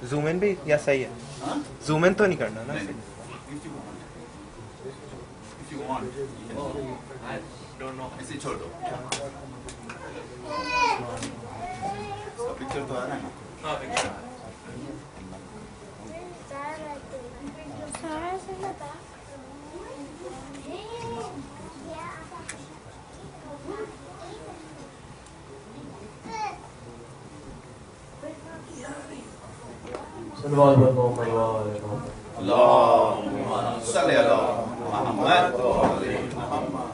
Zoom in بھی یا صحیح ہے؟ زوم ان تو نہیں کرنا نا؟ چھوڑ دو پکچر تو ہے نا. اللهم صل على محمد وعلى محمد.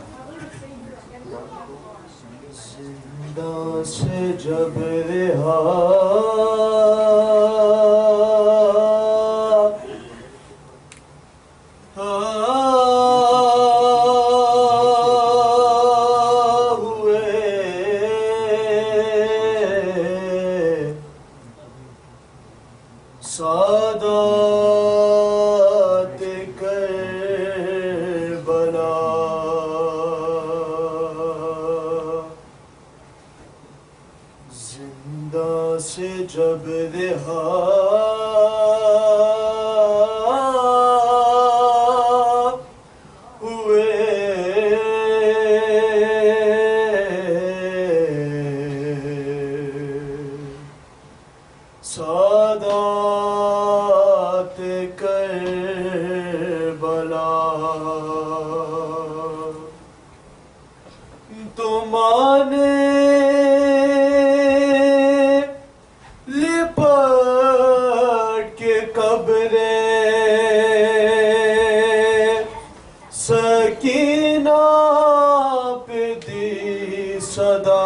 زندہ سے جب رہا سادات کربلا زندہ سے جب رہا ہوئے سادات کربلا تمہارے لپٹ کے قبریں سکینہ پہ دی صدا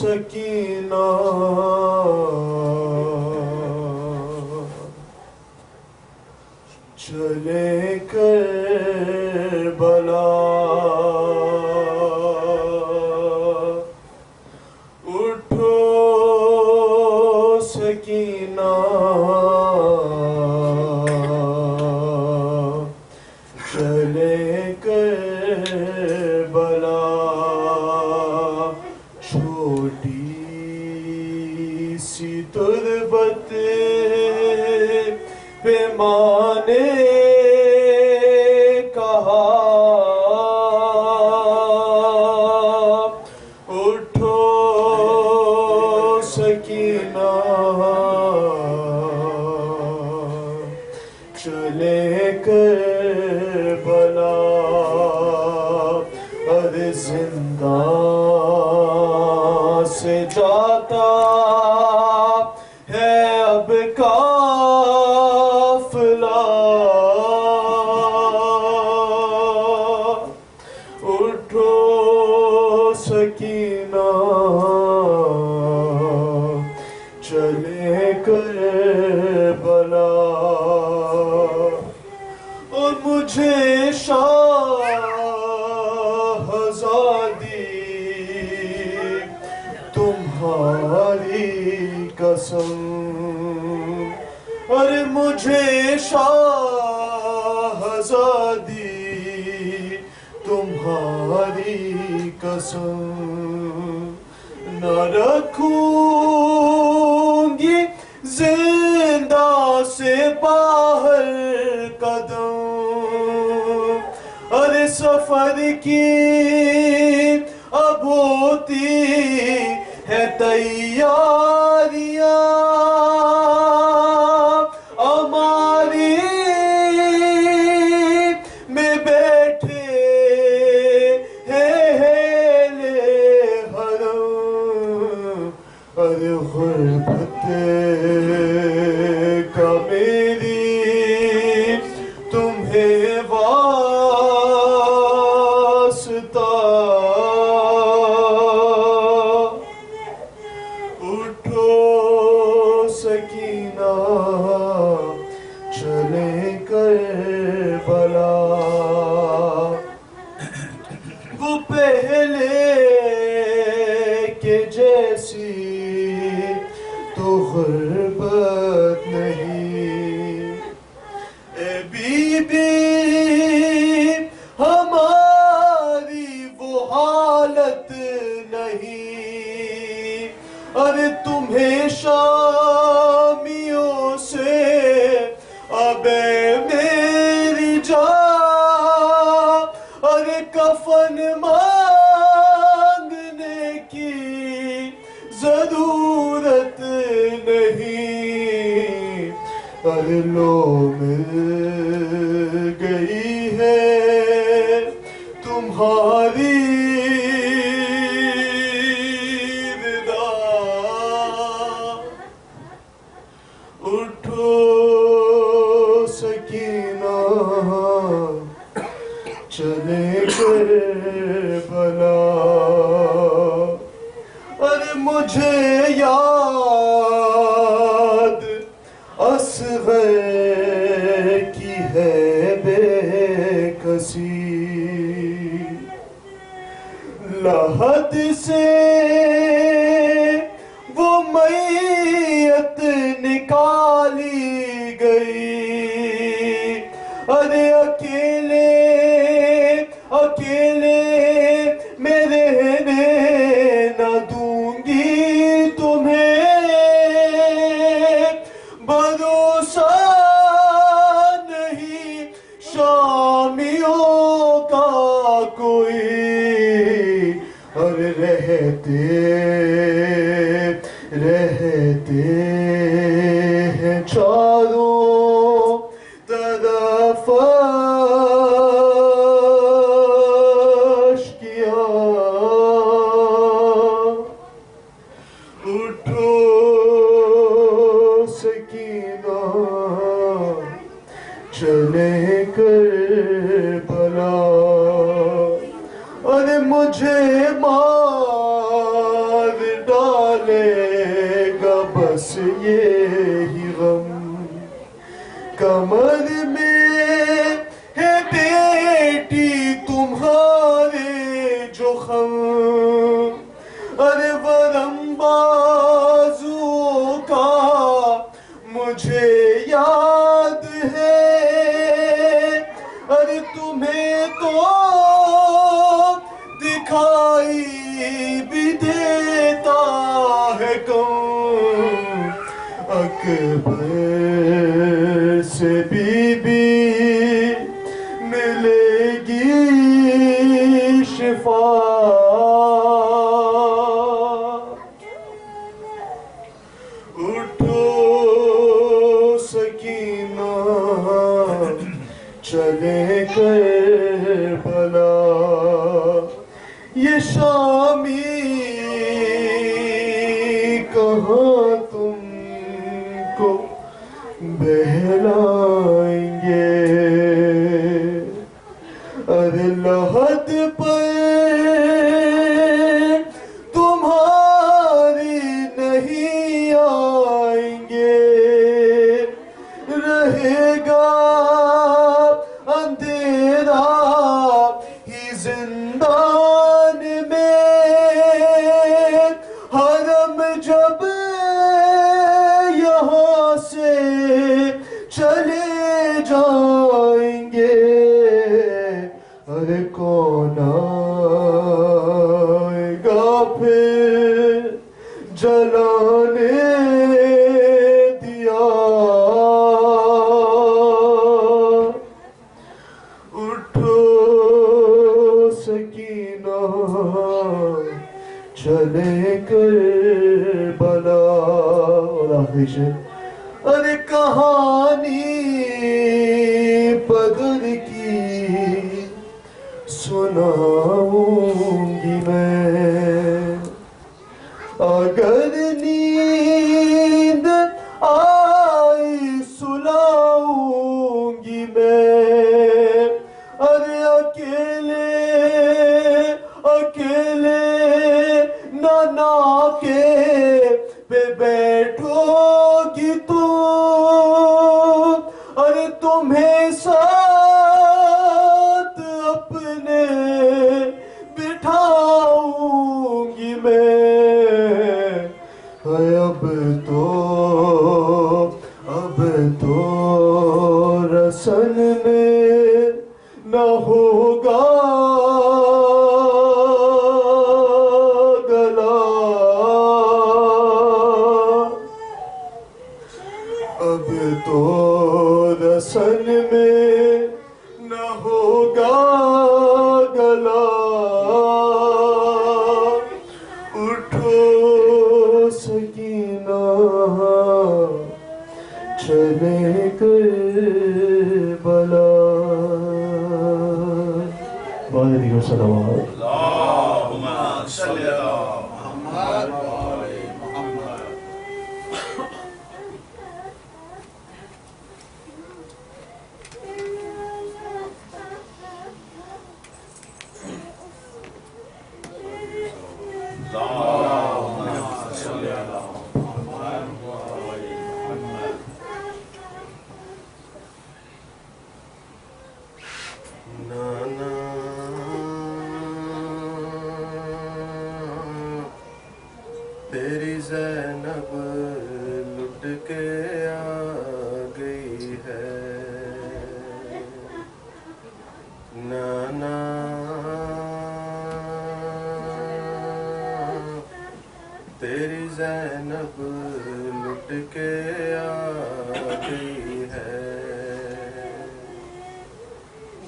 سکینہ چلے کربلا اٹھو سکینہ چلے کربلا چھوٹی سی تربت پہ ماں نے کہا اٹھو سکینہ چلے کربلا اور زندان سے جاتا ہے اب قافلہ اٹھو سکینہ چلے کربلا اور مجھے شاہزادی تمہاری قسم اور مجھے شاہزادی تمہاری قسم نہ رکھوں گی زندہ سے باہر قدم اور سفر کی اب ہوتی ہے تیاریاں ہماری میں بیٹھے ہیں حرم اور غربت کا میری تمہیں واسطہ اٹھو کفن مانگنے کی ضرورت نہیں، ارے لو مل گئی ہے تمہاری ردا، اٹھو سکینہ چلے کربلا، ارے مجھے یاد اصغر کی ہے بے کسی، لحد سے وہ میت نکالی گئی، ارے اکیلے اکیلے میں رہنے نہ دوں گی تمہیں، بھروسہ نہیں شامیوں کا کوئی، اور رہتے رہتے ہیں چاروں طرف اشکیاں، اٹھو سکینہ چلے کربلا، ارے مجھے مار ڈالے گا بس یہی غم، کمر میں ہے بیٹی تمہارے جو خم، ارے ورم بازو کا مجھے یاد ہے، ارے تمہیں تو دکھائی بھی دیتا ہے کم، اکبر سے بی بی ملے گی شفا، اٹھو سکینہ چلے کربلا، یہ شامی کہاں تم کو بہلائیں گے، ارے لحد پر تمہاری نہیں آئیں گے، رہے گا اندھیرا ہی زندان میں، حرم جب یہاں سے چلے جائیں گے، ارے کون آئے گا پھر جلانے دیا، اٹھو سکینہ چلے کربلا، اور آخری شعر، ارے کہانی بدر کی سناؤں گی میں، اگر نیند آئی سلاؤں گی میں، ارے اکیلے اکیلے نانا کے پہ بیٹھو گی تو، ارے تمہیں ساتھ اپنے بٹھاؤں گی میں، اب تو رسن میں نہ ہوگا گلا، اب تو رسن میں نہ ہوگا گلا، وآلہ وسلم. اللهم صل على محمد وآل محمد. اللهم صل على محمد وآل محمد. نانا تیری زینب لٹ کے آ گئی ہے. نانا تیری زینب لٹ کے آ گئی ہے.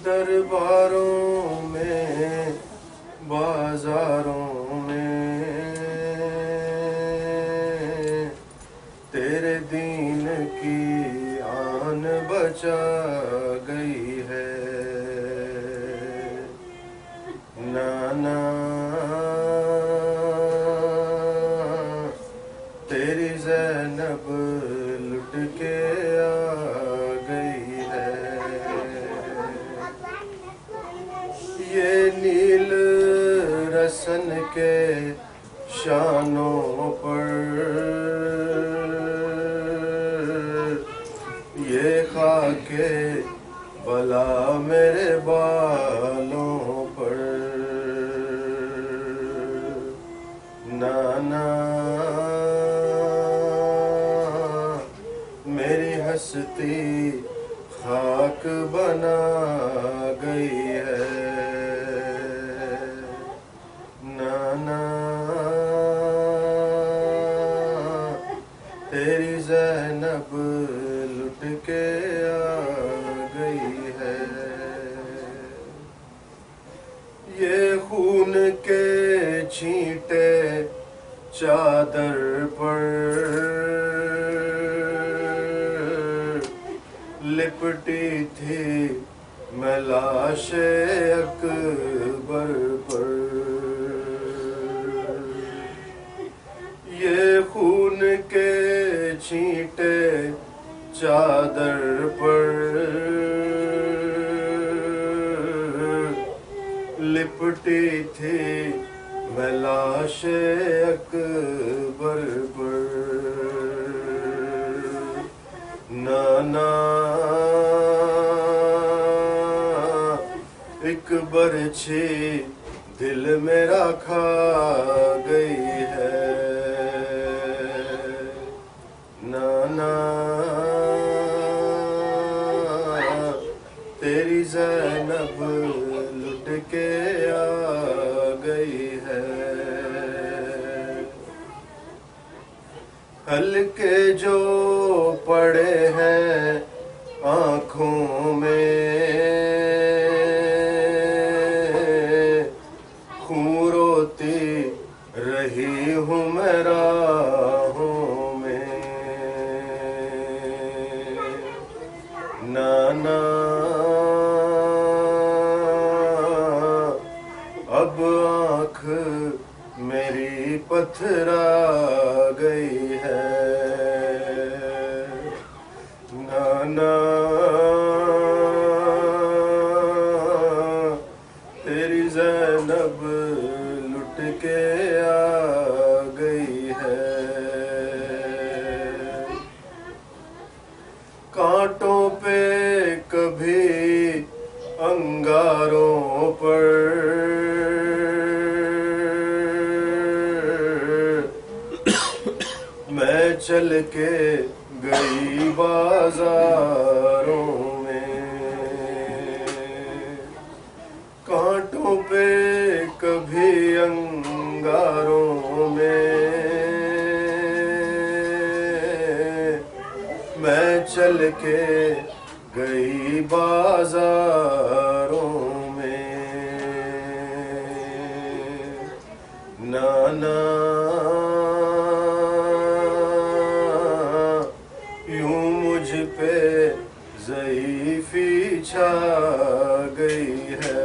درباروں میں بازاروں میں تیرے دین کی آن بچا گئی ہے. نانا تیری زینب لٹ کے آ گئی ہے. یہ نیل رسن کے شانوں پر یہ خاک بلا میرے بالوں پر. نانا میری ہستی خاک بنا گئی ہے. نانا تیری زینب لٹ کے آ گئی ہے. یہ خون کے چھینٹے چادر پر لپٹی تھی میں لاش اکبر پر. یہ خون کے چھینٹے چادر پر لپٹی تھی میں لاش اکبر پر. نانا ایک برچھی دل میرا کھا گئی ہے. نانا تیری زینب لٹ کے آ گئی ہے. ہلکے جو پڑے ہیں آنکھوں میں خون روتی رہی ہوں میں راہوں میں. نانا اب آنکھ میری پتھرا گئی ہے. نانا تیری زینب لٹ کے آ گئی ہے. کانٹوں پہ کبھی انگاروں پر میں چل کے گئی بازاروں میں. کانٹوں پہ کبھی انگاروں میں میں چل کے گئی بازاروں میں. نانا یوں مجھ پہ ضعیفی چھا گئی ہے.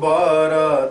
12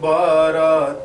12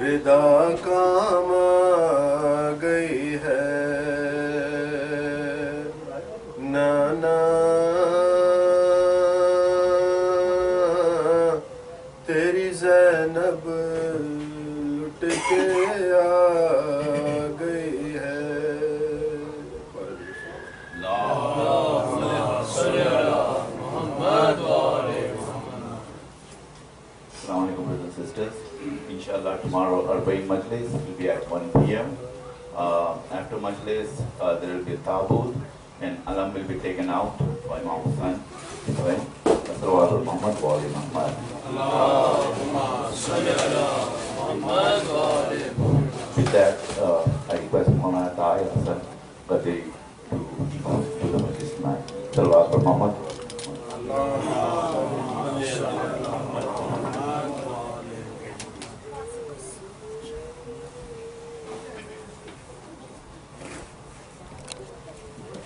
ردا کام آ گئی ہے نانا تیری زینب لٹ کے آ گئی ہے. Assalamualaikum brothers and sisters. Inshallah tomorrow Arba'in Majlis will be at 1 p.m. After Majlis there will be a tabut and alam will be taken out by Imam Hussain. Right? Salawat Muhammad wa ali Muhammad. Allahumma salli ala Muhammad wa ali Muhammad. With that, I request Maulana Tahir Hassan Qadri to do the Majlis tonight. Salawat Muhammad.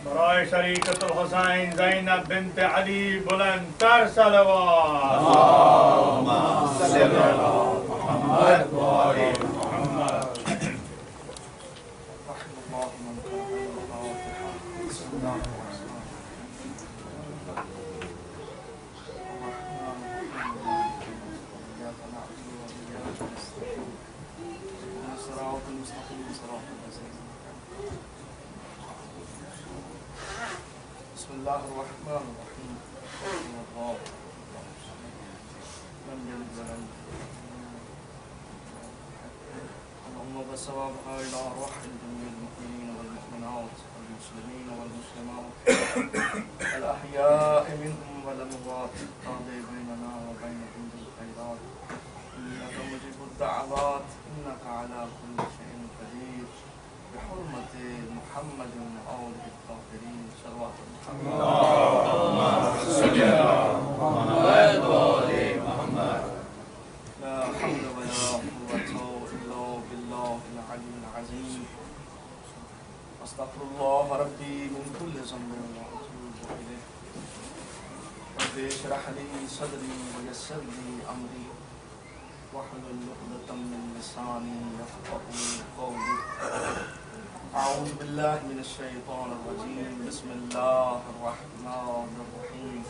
برائے شریکت الحسین زینب بنت علی بلند تر صلوات. اللهم صل على محمد وعلى محمد. بسم الله الرحمن الرحيم. لم يلد ولم اللهم بثوابها إلى أرواح جميع المؤمنين والمؤمنات والمسلمين والمسلمات الأحياء منهم والأموات القاضي بيننا وبينهم بالخيرات إنك مجيب الدعوات إنك على كل شيء قدير بحرمة محمد وآله الطاهرين صلوات محمد. اللهم صل على محمد وعلى محمد. لا حول ولا قوة إلا بالله العلي العظيم. أستغفر الله ربي من كل ذنب وأتوب إليه. ربي اشرح لي صدري ويسر لي أمري واحلل عقدة من لساني يفقهوا قولي. أعوذ بالله من الشيطان الرجيم. بسم الله الرحمن الرحيم.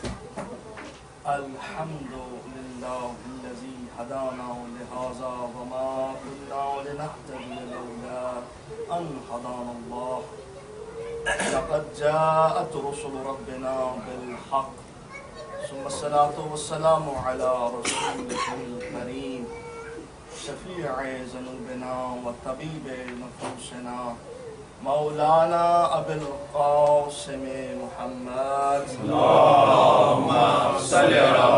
الحمد لله الذي هدانا لهذا وما كنا لنهتدي لولا أن هدانا الله. لقد جاءت رسل ربنا بالحق ثم الصلاة والسلام على رسوله الكريم شفيع ذنوبنا وطبيب نفوسنا مولانا أبي القاسم محمد. اللهم صل على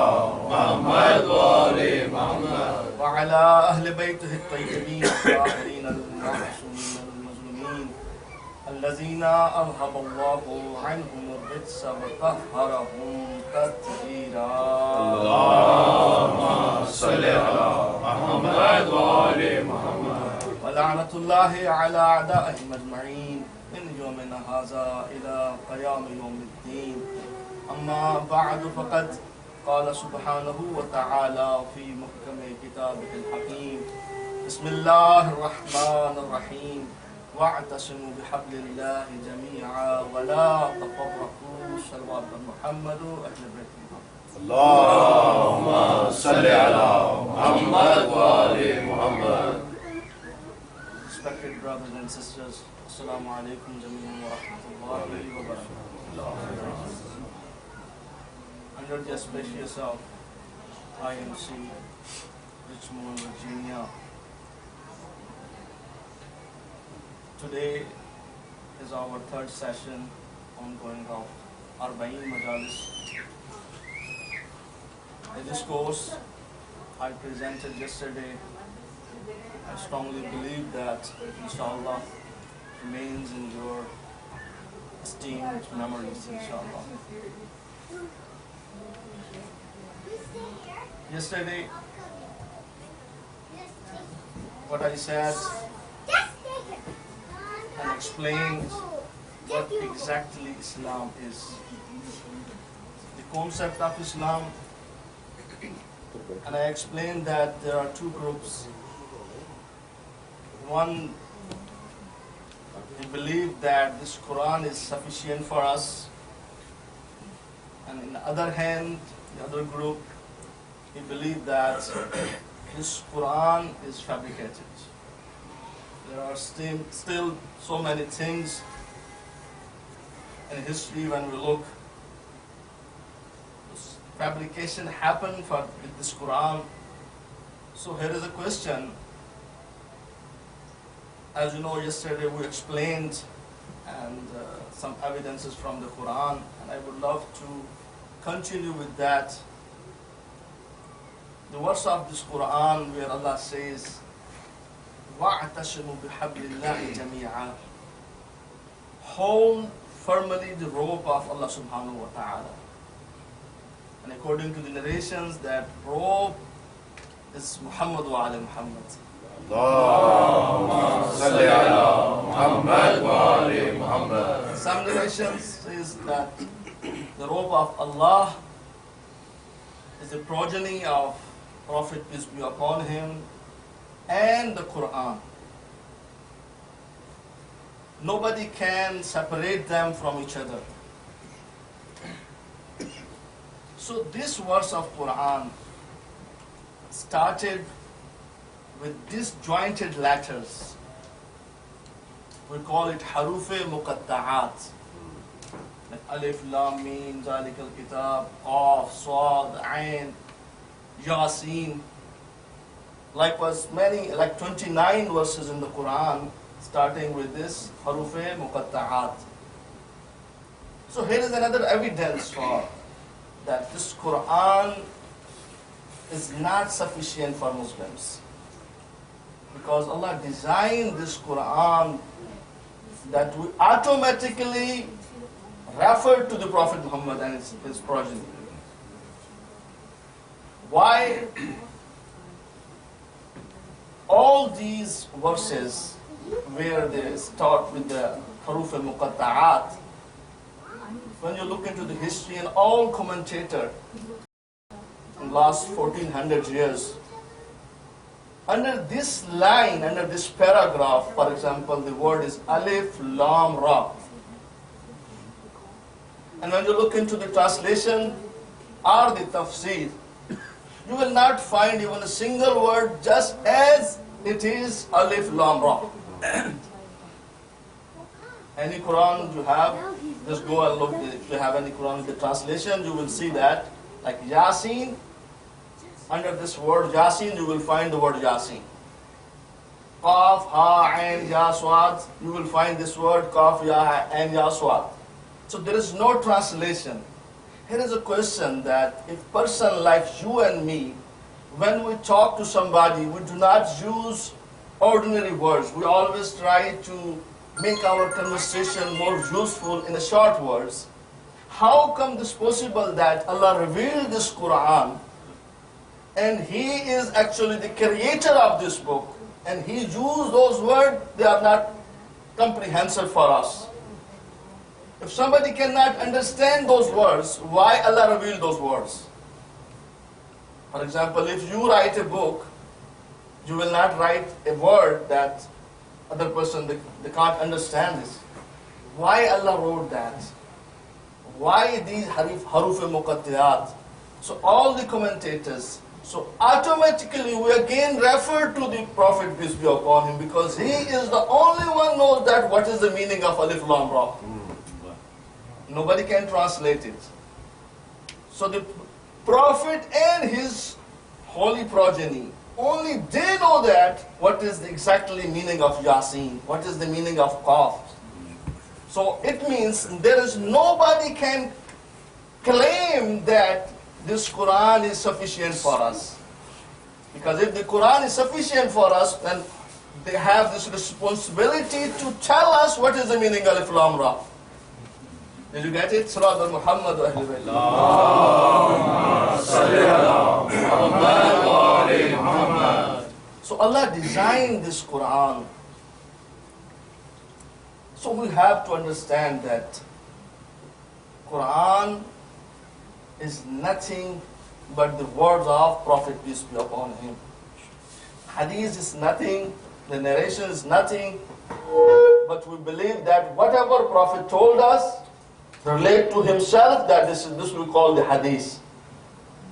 محمد وعلى محمد. وعلى أهل بيته الطيبين الطاهرين المعصومين المظلومين الذين أذهب الله عنهم الرجس وطهرهم تطهيرا. اللهم صل على محمد وعلى محمد. ولعنة الله على أعدائهم أجمعين من يومنا هذا إلى قيام يوم الدين. أما بعد فقد قال سبحانه وتعالى في محكم كتابه الحكيم. بسم الله الرحمن الرحيم. واعتصموا بحبل الله جميعا ولا تفرقوا. صلوات محمد وأهل بيت محمد. اللهم صل على محمد وعلى محمد. Respected brothers and sisters, Assalamu alaikum jami'an wa rahmatullahi wa barakatuh. Under the auspices of IMC, Richmond, Virginia, today is our third session ongoing of Arba'in Majalis. In this course I presented yesterday, I strongly believe that inshallah remains in your esteemed memories inshallah. Yesterday what I said and explained what exactly Islam is. The concept of Islam, and I explained that there are two groups. one, he believed that this Quran is sufficient for us, and in the other hand, the other group, he believed that this Quran is fabricated. There are still so many things in history when we look. This fabrication happened with this Quran. So here is a question. As you know, yesterday we explained and some evidences from the Quran, and I would love to continue with that. The verse of this Quran where Allah says, وَاعْتَشِمُوا بِحَبْلِ اللَّهِ جَمِيعًا, hold firmly the rope of Allah subhanahu wa ta'ala. And according to the narrations, that rope is Muhammad wa ali Muhammad. Allahumma salli ala Muhammad wa ali Muhammad. Some narrations says that the rope of Allah is the progeny of Prophet peace be upon him and the Quran. Nobody can separate them from each other. So this verse of Quran started with disjointed letters. We call it harufe muqatta'at. Like alif, lam, mim, zalika al-kitab, qaf, sad, ain, yasin. Likewise, like 29 verses in the Quran starting with this harufe muqatta'at. So here is another evidence for that this Quran is not sufficient for Muslims. Because Allah designed this Quran that we automatically refer to the Prophet Muhammad and his progeny. Why? All these verses where they start with the Haruf al-Muqatta'at, when you look into the history and all commentators in the last 1400 years, under this line, under this paragraph, for example, the word is Alif Lam Ra. And when you look into the translation or the tafsir, you will not find even a single word just as it is Alif Lam Ra. Any Quran you have, just go and look. If you have any Quran with the translation, you will see that, like Yasin, under this word Yasin, you will find the word Yasin. Qaf, Ha, Ain, Ya, Swad, you will find this word Qaf, Ya, Ain, Ya, Swad. So there is no translation. Here is a question that if person like you and me, when we talk to somebody, we do not use ordinary words. We always try to make our conversation more useful in the short words. How come this possible that Allah revealed this Quran and He is actually the creator of this book and He used those words, they are not comprehensive for us. If somebody cannot understand those words, why Allah revealed those words? For example, if you write a book, you will not write a word that other person, they can't understand this. Why Allah wrote that? Why these haruf muqattiyat? So all the commentators, so automatically we again refer to the Prophet peace be upon him, because he is the only one knows that what is the meaning of Alif Lam Ra. Nobody can translate it. So the Prophet and his holy progeny, only they know that what is the exactly meaning of Yasin, what is the meaning of Qaf. So it means there is nobody can claim that this Quran is sufficient for us. Because if the Quran is sufficient for us, then they have this responsibility to tell us what is the meaning of Alif Lam Ra. Did you get it? Salat al-Muhammad wa Ahlul Bayt. Allahumma salli ala Muhammad wa ali Muhammad. So Allah designed this Quran. So we have to understand that Quran is nothing but the words of Prophet peace be upon him. Hadith is nothing The narration is nothing, but we believe that whatever Prophet told us relate to himself, that this we call the hadith.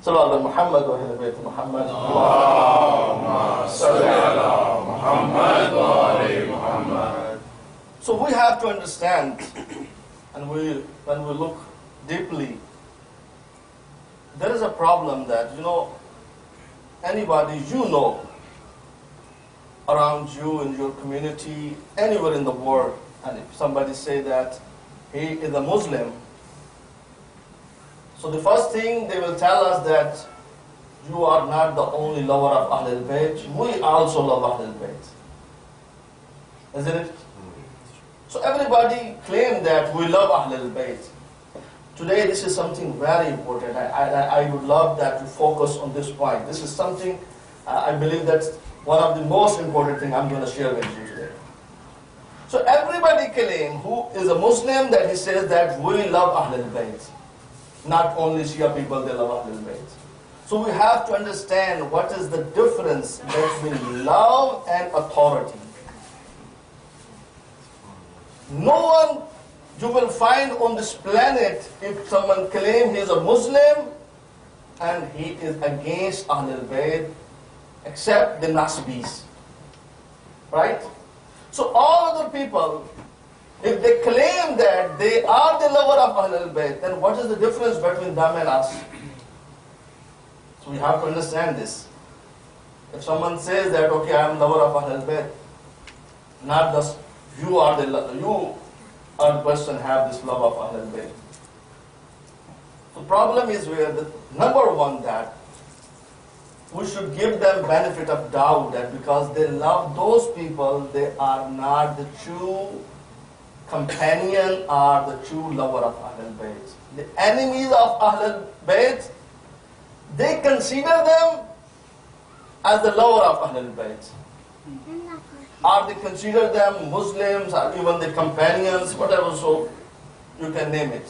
Sallallahu Muhammad wa ahlul bayt Muhammad. Allahumma salli ala Muhammad wa ali Muhammad. So we have to understand, and when we look deeply, there is a problem that, anybody around you, in your community, anywhere in the world, and if somebody say that he is a Muslim, so the first thing they will tell us that you are not the only lover of Ahlul Bayt, we also love Ahlul Bayt. Isn't it? So everybody claim that we love Ahlul Bayt. Today this is something very important. I would love that to focus on this point. This is something I believe that's one of the most important things I'm going to share with you today. So everybody claim who is a Muslim that he says that we love Ahlul Bayt. Not only Shia people, they love Ahlul Bayt. So we have to understand what is the difference between love and authority. No one you will find on this planet, if someone claims he is a Muslim and he is against Ahlul Bayt, except the Nasbis. Right? So all other people, if they claim that they are the lover of Ahlul Bayt, then what is the difference between them and us? So we have to understand this. If someone says that, okay, I am lover of Ahlul Bayt, not just you are the person have this love of Ahlul Bayt. The problem is where the number one, that we should give them benefit of doubt, that because they love those people, they are not the true companion or the true lover of Ahlul Bayt. The enemies of Ahlul Bayt, they consider them as the lover of Ahlul Bayt. Or they consider them Muslims, or even the companions, whatever, so you can name it.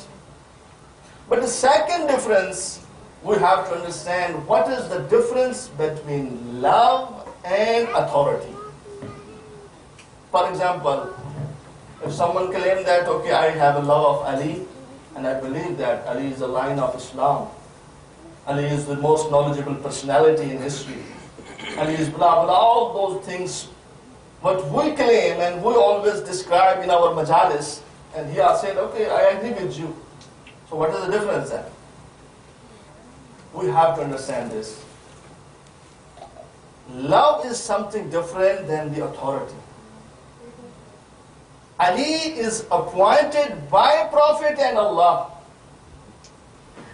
But the second difference, we have to understand what is the difference between love and authority. For example, if someone claims that, okay, I have a love of Ali, and I believe that Ali is the lion of Islam, Ali is the most knowledgeable personality in history, Ali is blah blah, all those things, what we claim and we always describe in our majalis, and he has said, okay, I agree with you. So what is the difference then? We have to understand this. Love is something different than the authority. Ali is appointed by Prophet and Allah.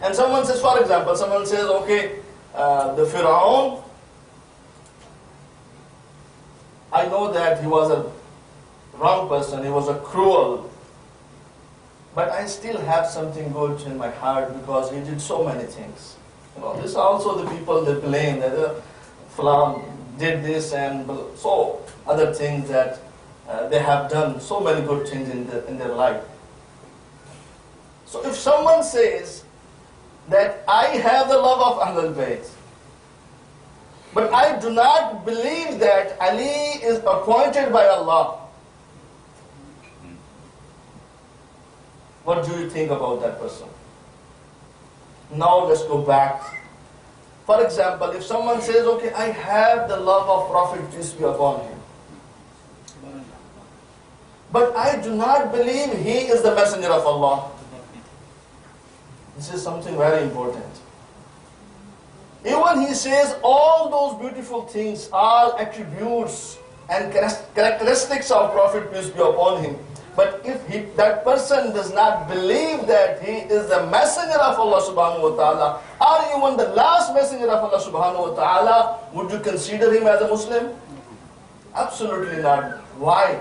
And someone says, for example, someone says, okay, the Fir'aun, I know that he was a wrong person, he was a cruel, but I still have something good in my heart because he did so many things. This also the people, they blame that Fulan did this and so other things that they have done so many good things in their life. So if someone says that I have the love of Ahlul Bayt, but I do not believe that Ali is appointed by Allah, what do you think about that person? Now let's go back. For example, if someone says, okay, I have the love of Prophet, peace be upon him, but I do not believe he is the messenger of Allah. This is something very important. Even he says all those beautiful things, all attributes and characteristics of Prophet, peace be upon him, but if that person does not believe that he is the messenger of Allah subhanahu wa ta'ala, or even the last messenger of Allah subhanahu wa ta'ala, would you consider him as a Muslim? Absolutely not. Why?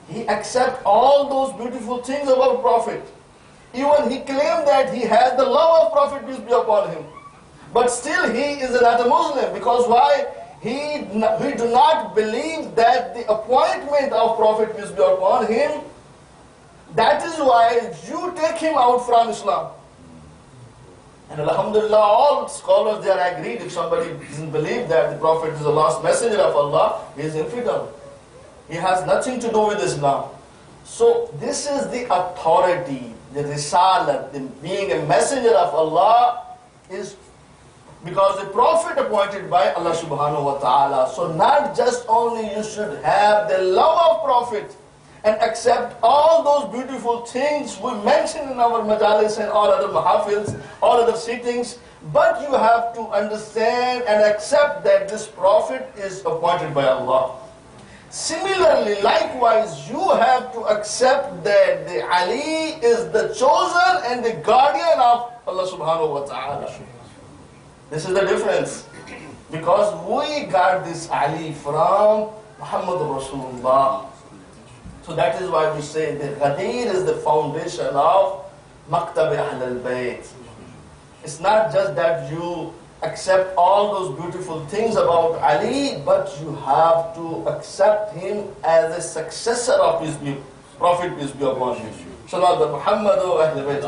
He accepts all those beautiful things about Prophet. Even he claimed that he has the love of Prophet, peace be upon him. But still he is not a Muslim. Because why? He do not believe that the appointment of Prophet, peace be upon him, that is why you take him out from Islam. And alhamdulillah, all scholars, they are agreed, if somebody doesn't believe that the Prophet is the last messenger of Allah, he is infidel. He has nothing to do with Islam. So this is the authority, the risalah, the being a messenger of Allah is because the Prophet appointed by Allah subhanahu wa ta'ala. So not just only you should have the love of Prophet and accept all those beautiful things we mentioned in our majalis and all other mahafils, all other sittings, but you have to understand and accept that this Prophet is appointed by Allah. Similarly, likewise, you have to accept that the Ali is the chosen and the guardian of Allah subhanahu wa ta'ala. This is the difference. Because we got this Ali from Muhammad Rasulullah. So that is why we say the Ghadir is the foundation of Maktab Ahl al-Bayt. It's not just that you accept all those beautiful things about Ali, but you have to accept him as a successor of his Prophet, peace be upon him. Salawat Muhammad wa Ahl Bayt.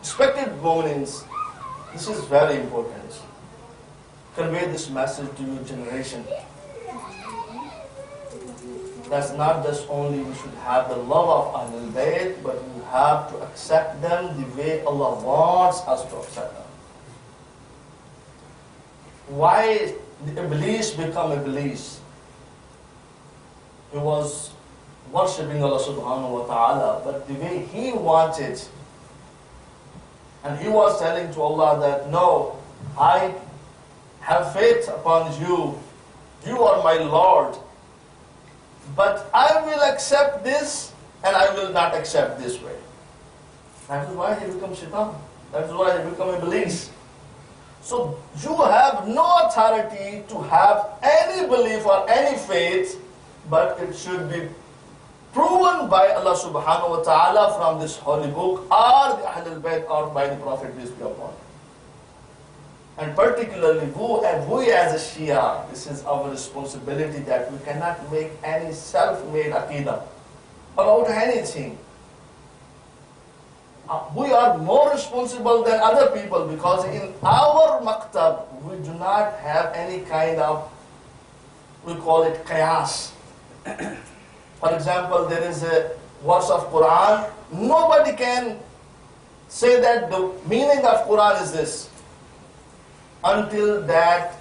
Respected Mu'minins, this is very important. Convey this message to your generation. That's not just only we should have the love of Ahlul Bayt, but we have to accept them the way Allah wants us to accept them. Why did Iblis become Iblis? He was worshipping Allah subhanahu wa ta'ala, but the way he wanted. And he was telling to Allah that, no, I have faith upon you. You are my Lord. But I will accept this and I will not accept this way. That is why he becomes Shaitan. That is why he becomes Iblis. So you have no authority to have any belief or any faith, but it should be proven by Allah subhanahu wa ta'ala from this holy book or the Ahlul Bayt or by the Prophet, peace be upon him. And particularly we as a Shia, this is our responsibility that we cannot make any self-made aqidah about anything. We are more responsible than other people because in our maktab we do not have any kind of, we call it qiyas. For example, there is a verse of Quran, nobody can say that the meaning of Quran is this until that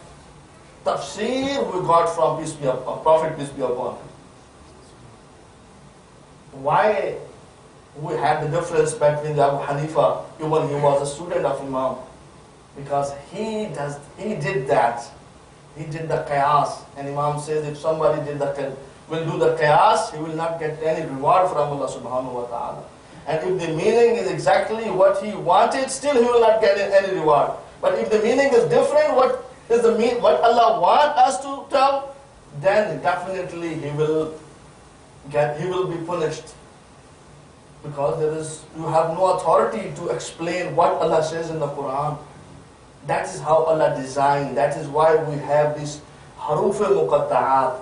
tafsir we got from Prophet, peace be upon him. Why we had the difference between Abu Hanifa, even he was a student of Imam, because he did that. He did the qiyas, and Imam says if somebody will do the qiyas, he will not get any reward from Allah subhanahu wa ta'ala. And if the meaning is exactly what he wanted, still he will not get any reward. But if the meaning is different, what Allah wants us to tell, then definitely he will be punished. Because you have no authority to explain what Allah says in the Quran. That is how Allah designed. That is why we have this haruf al-muqatta'at.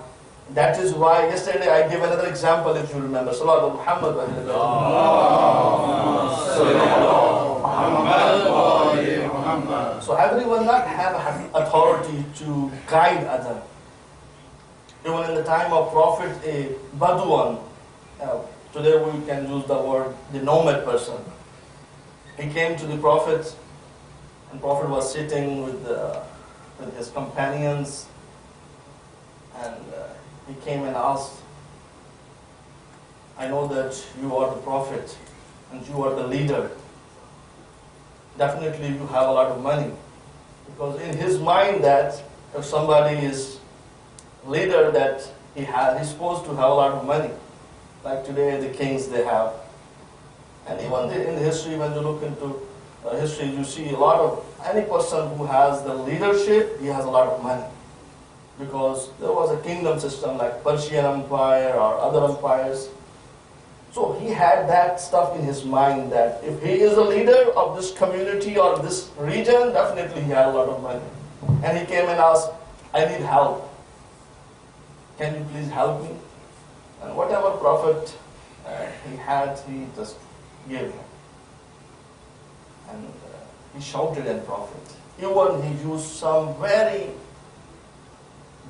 That is why yesterday I gave another example, if you remember. Salawat Muhammad wa Muhammad. So everyone not have authority to guide other. Even in the time of Prophet, a Badwan, today we can use the word the nomad person. He came to the Prophet, and Prophet was sitting with his companions, and he came and asked, I know that you are the Prophet and you are the leader. Definitely you have a lot of money. Because in his mind that if somebody is leader, that he's supposed to have a lot of money. Like today the kings they have. And even in history, when you look into history, you see a lot of, any person who has the leadership, he has a lot of money. Because there was a kingdom system like Persian Empire or other empires. So he had that stuff in his mind that if he is a leader of this community or this region, definitely he had a lot of money. And he came and asked, I need help. Can you please help me? And whatever Prophet he had, he just gave him. and he shouted at Prophet. Even he used some very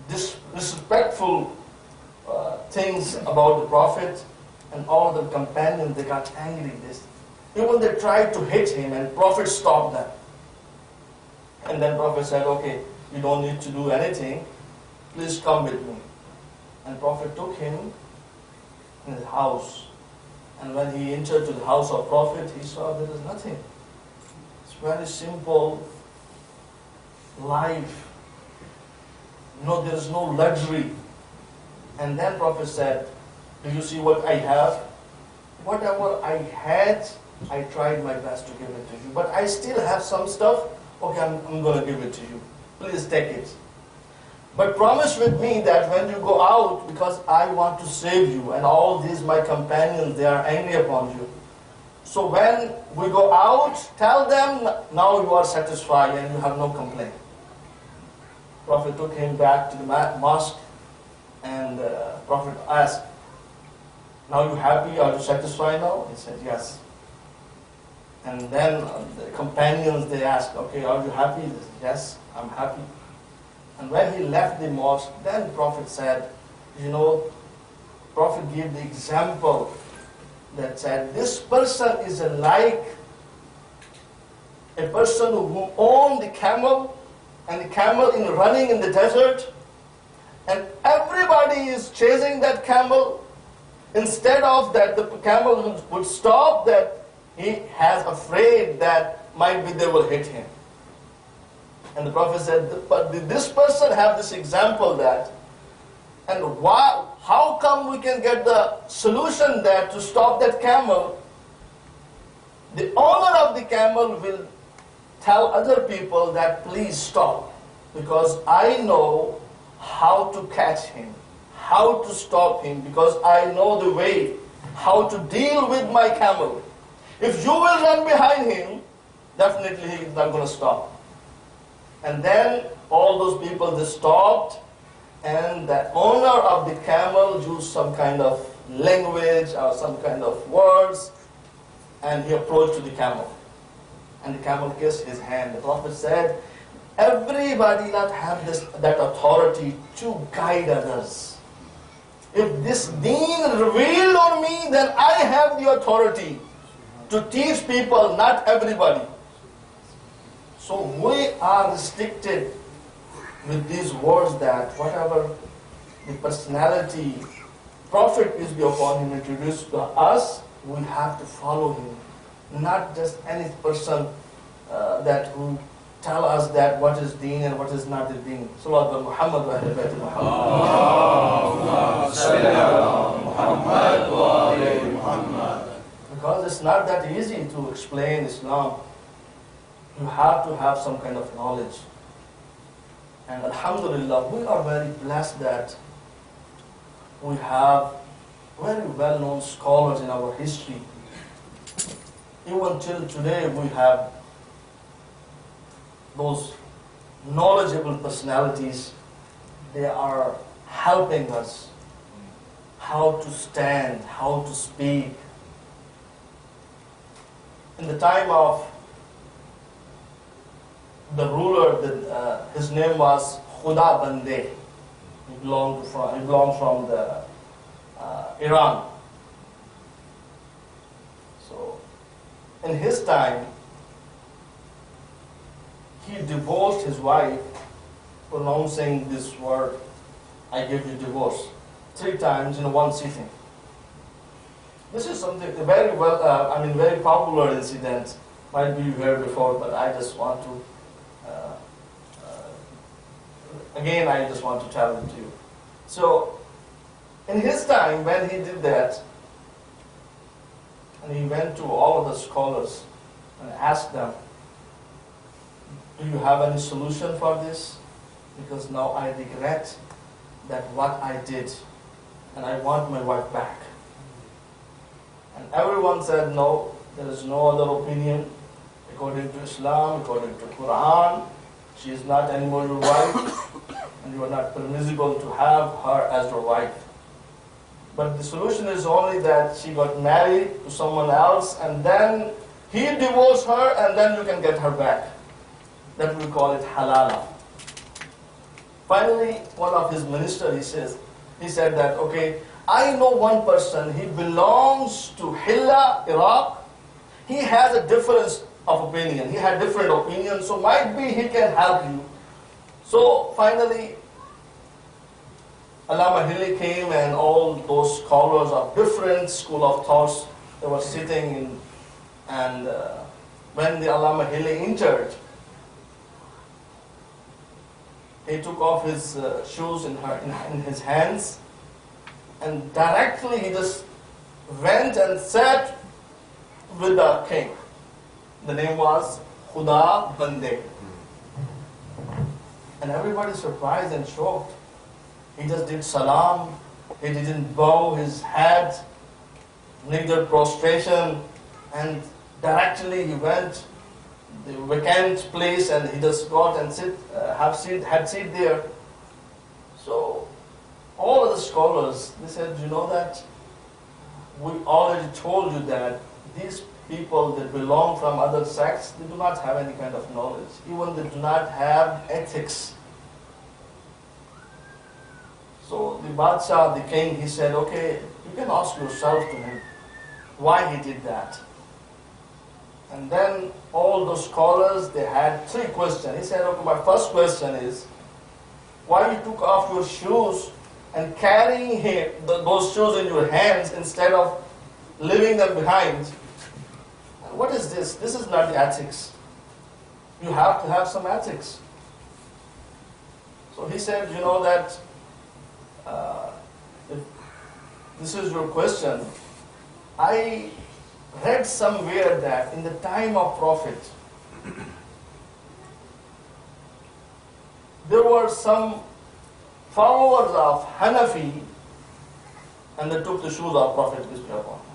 disrespectful things about the Prophet, and all the companions, they got angry. Even they tried to hit him, and Prophet stopped them. And then Prophet said, okay, you don't need to do anything, please come with me. And Prophet took him in his house. And when he entered to the house of Prophet, he saw there is nothing. It's very simple life. There is no luxury. And then Prophet said, do you see what I have? Whatever I had, I tried my best to give it to you. But I still have some stuff. Okay, I'm going to give it to you. Please take it. But promise with me that when you go out, because I want to save you, and all these my companions, they are angry upon you. So when we go out, tell them now you are satisfied and you have no complaint. Prophet took him back to the mosque, and Prophet asked, now you happy? Are you satisfied now? He said, yes. And then the companions, they asked, okay, are you happy? He said, yes, I'm happy. And when he left the mosque, then Prophet said, Prophet gave the example that said, this person is like a person who owned the camel, and the camel is running in the desert, and everybody is chasing that camel. Instead of that, the camel would stop, that he has afraid that might be they will hit him. And the Prophet said, but did this person have this example that, and how come we can get the solution that to stop that camel? The owner of the camel will tell other people that please stop, because I know how to catch him, how to stop him, because I know the way how to deal with my camel. If you will run behind him, definitely he is not going to stop. And then all those people, they stopped, and the owner of the camel used some kind of language or some kind of words, and he approached to the camel. And the camel kissed his hand. The Prophet said, everybody not have that authority to guide others. If this deen revealed on me, then I have the authority to teach people, not everybody. So we are restricted with these words that whatever the personality, Prophet peace be upon him, introduced to us, we have to follow him. Not just any person that who tell us that what is deen and what is not the deen. Salawat Muhammad wa ahli bayt Muhammad. Because it's not that easy to explain Islam. You have to have some kind of knowledge. And alhamdulillah, we are very blessed that we have very well-known scholars in our history. Even till today, we have those knowledgeable personalities. They are helping us how to stand, how to speak. In the time of the ruler, his name was Khuda Bande. He belonged from the Iran. So, in his time, he divorced his wife, pronouncing this word, I give you divorce, 3 times in one sitting. This is something very very popular incident. Might be you heard before, but I just want to, again, I just want to tell it to you. So, in his time, when he did that, and he went to all of the scholars and asked them, do you have any solution for this? Because now I regret that what I did, and I want my wife back. And everyone said, no, there is no other opinion. According to Islam, according to Quran, she is not anymore your wife, and you are not permissible to have her as your wife. But the solution is only that she got married to someone else, and then He divorced her and then you can get her back. That we call it halala. Finally, one of his ministers, he said that, okay, I know one person, he belongs to Hilla, Iraq. He has a difference of opinion. He had different opinions, so might be he can help you. So finally, Allama Hilli came and all those scholars of different school of thoughts, they were sitting in, and when the Allama Hilli entered, he took off his shoes in his hands, and directly he just went and sat with the king. The name was Khuda Bande. And everybody surprised and shocked. He just did salam, he didn't bow his head, neither prostration, and directly he went the vacant place and he just got and had seat there. So all of the scholars, they said, you know that we already told you that these people that belong from other sects, they do not have any kind of knowledge. Even they do not have ethics. So the Badshah, the king, he said, okay, you can ask yourself to him why he did that. And then all those scholars, they had 3 questions. He said, okay, my first question is, why you took off your shoes and carrying those shoes in your hands instead of leaving them behind? What is this? This is not the ethics. You have to have some ethics. So he said, you know that if this is your question, I read somewhere that in the time of Prophet, there were some followers of Hanafi and they took the shoes of Prophet, peace be upon him.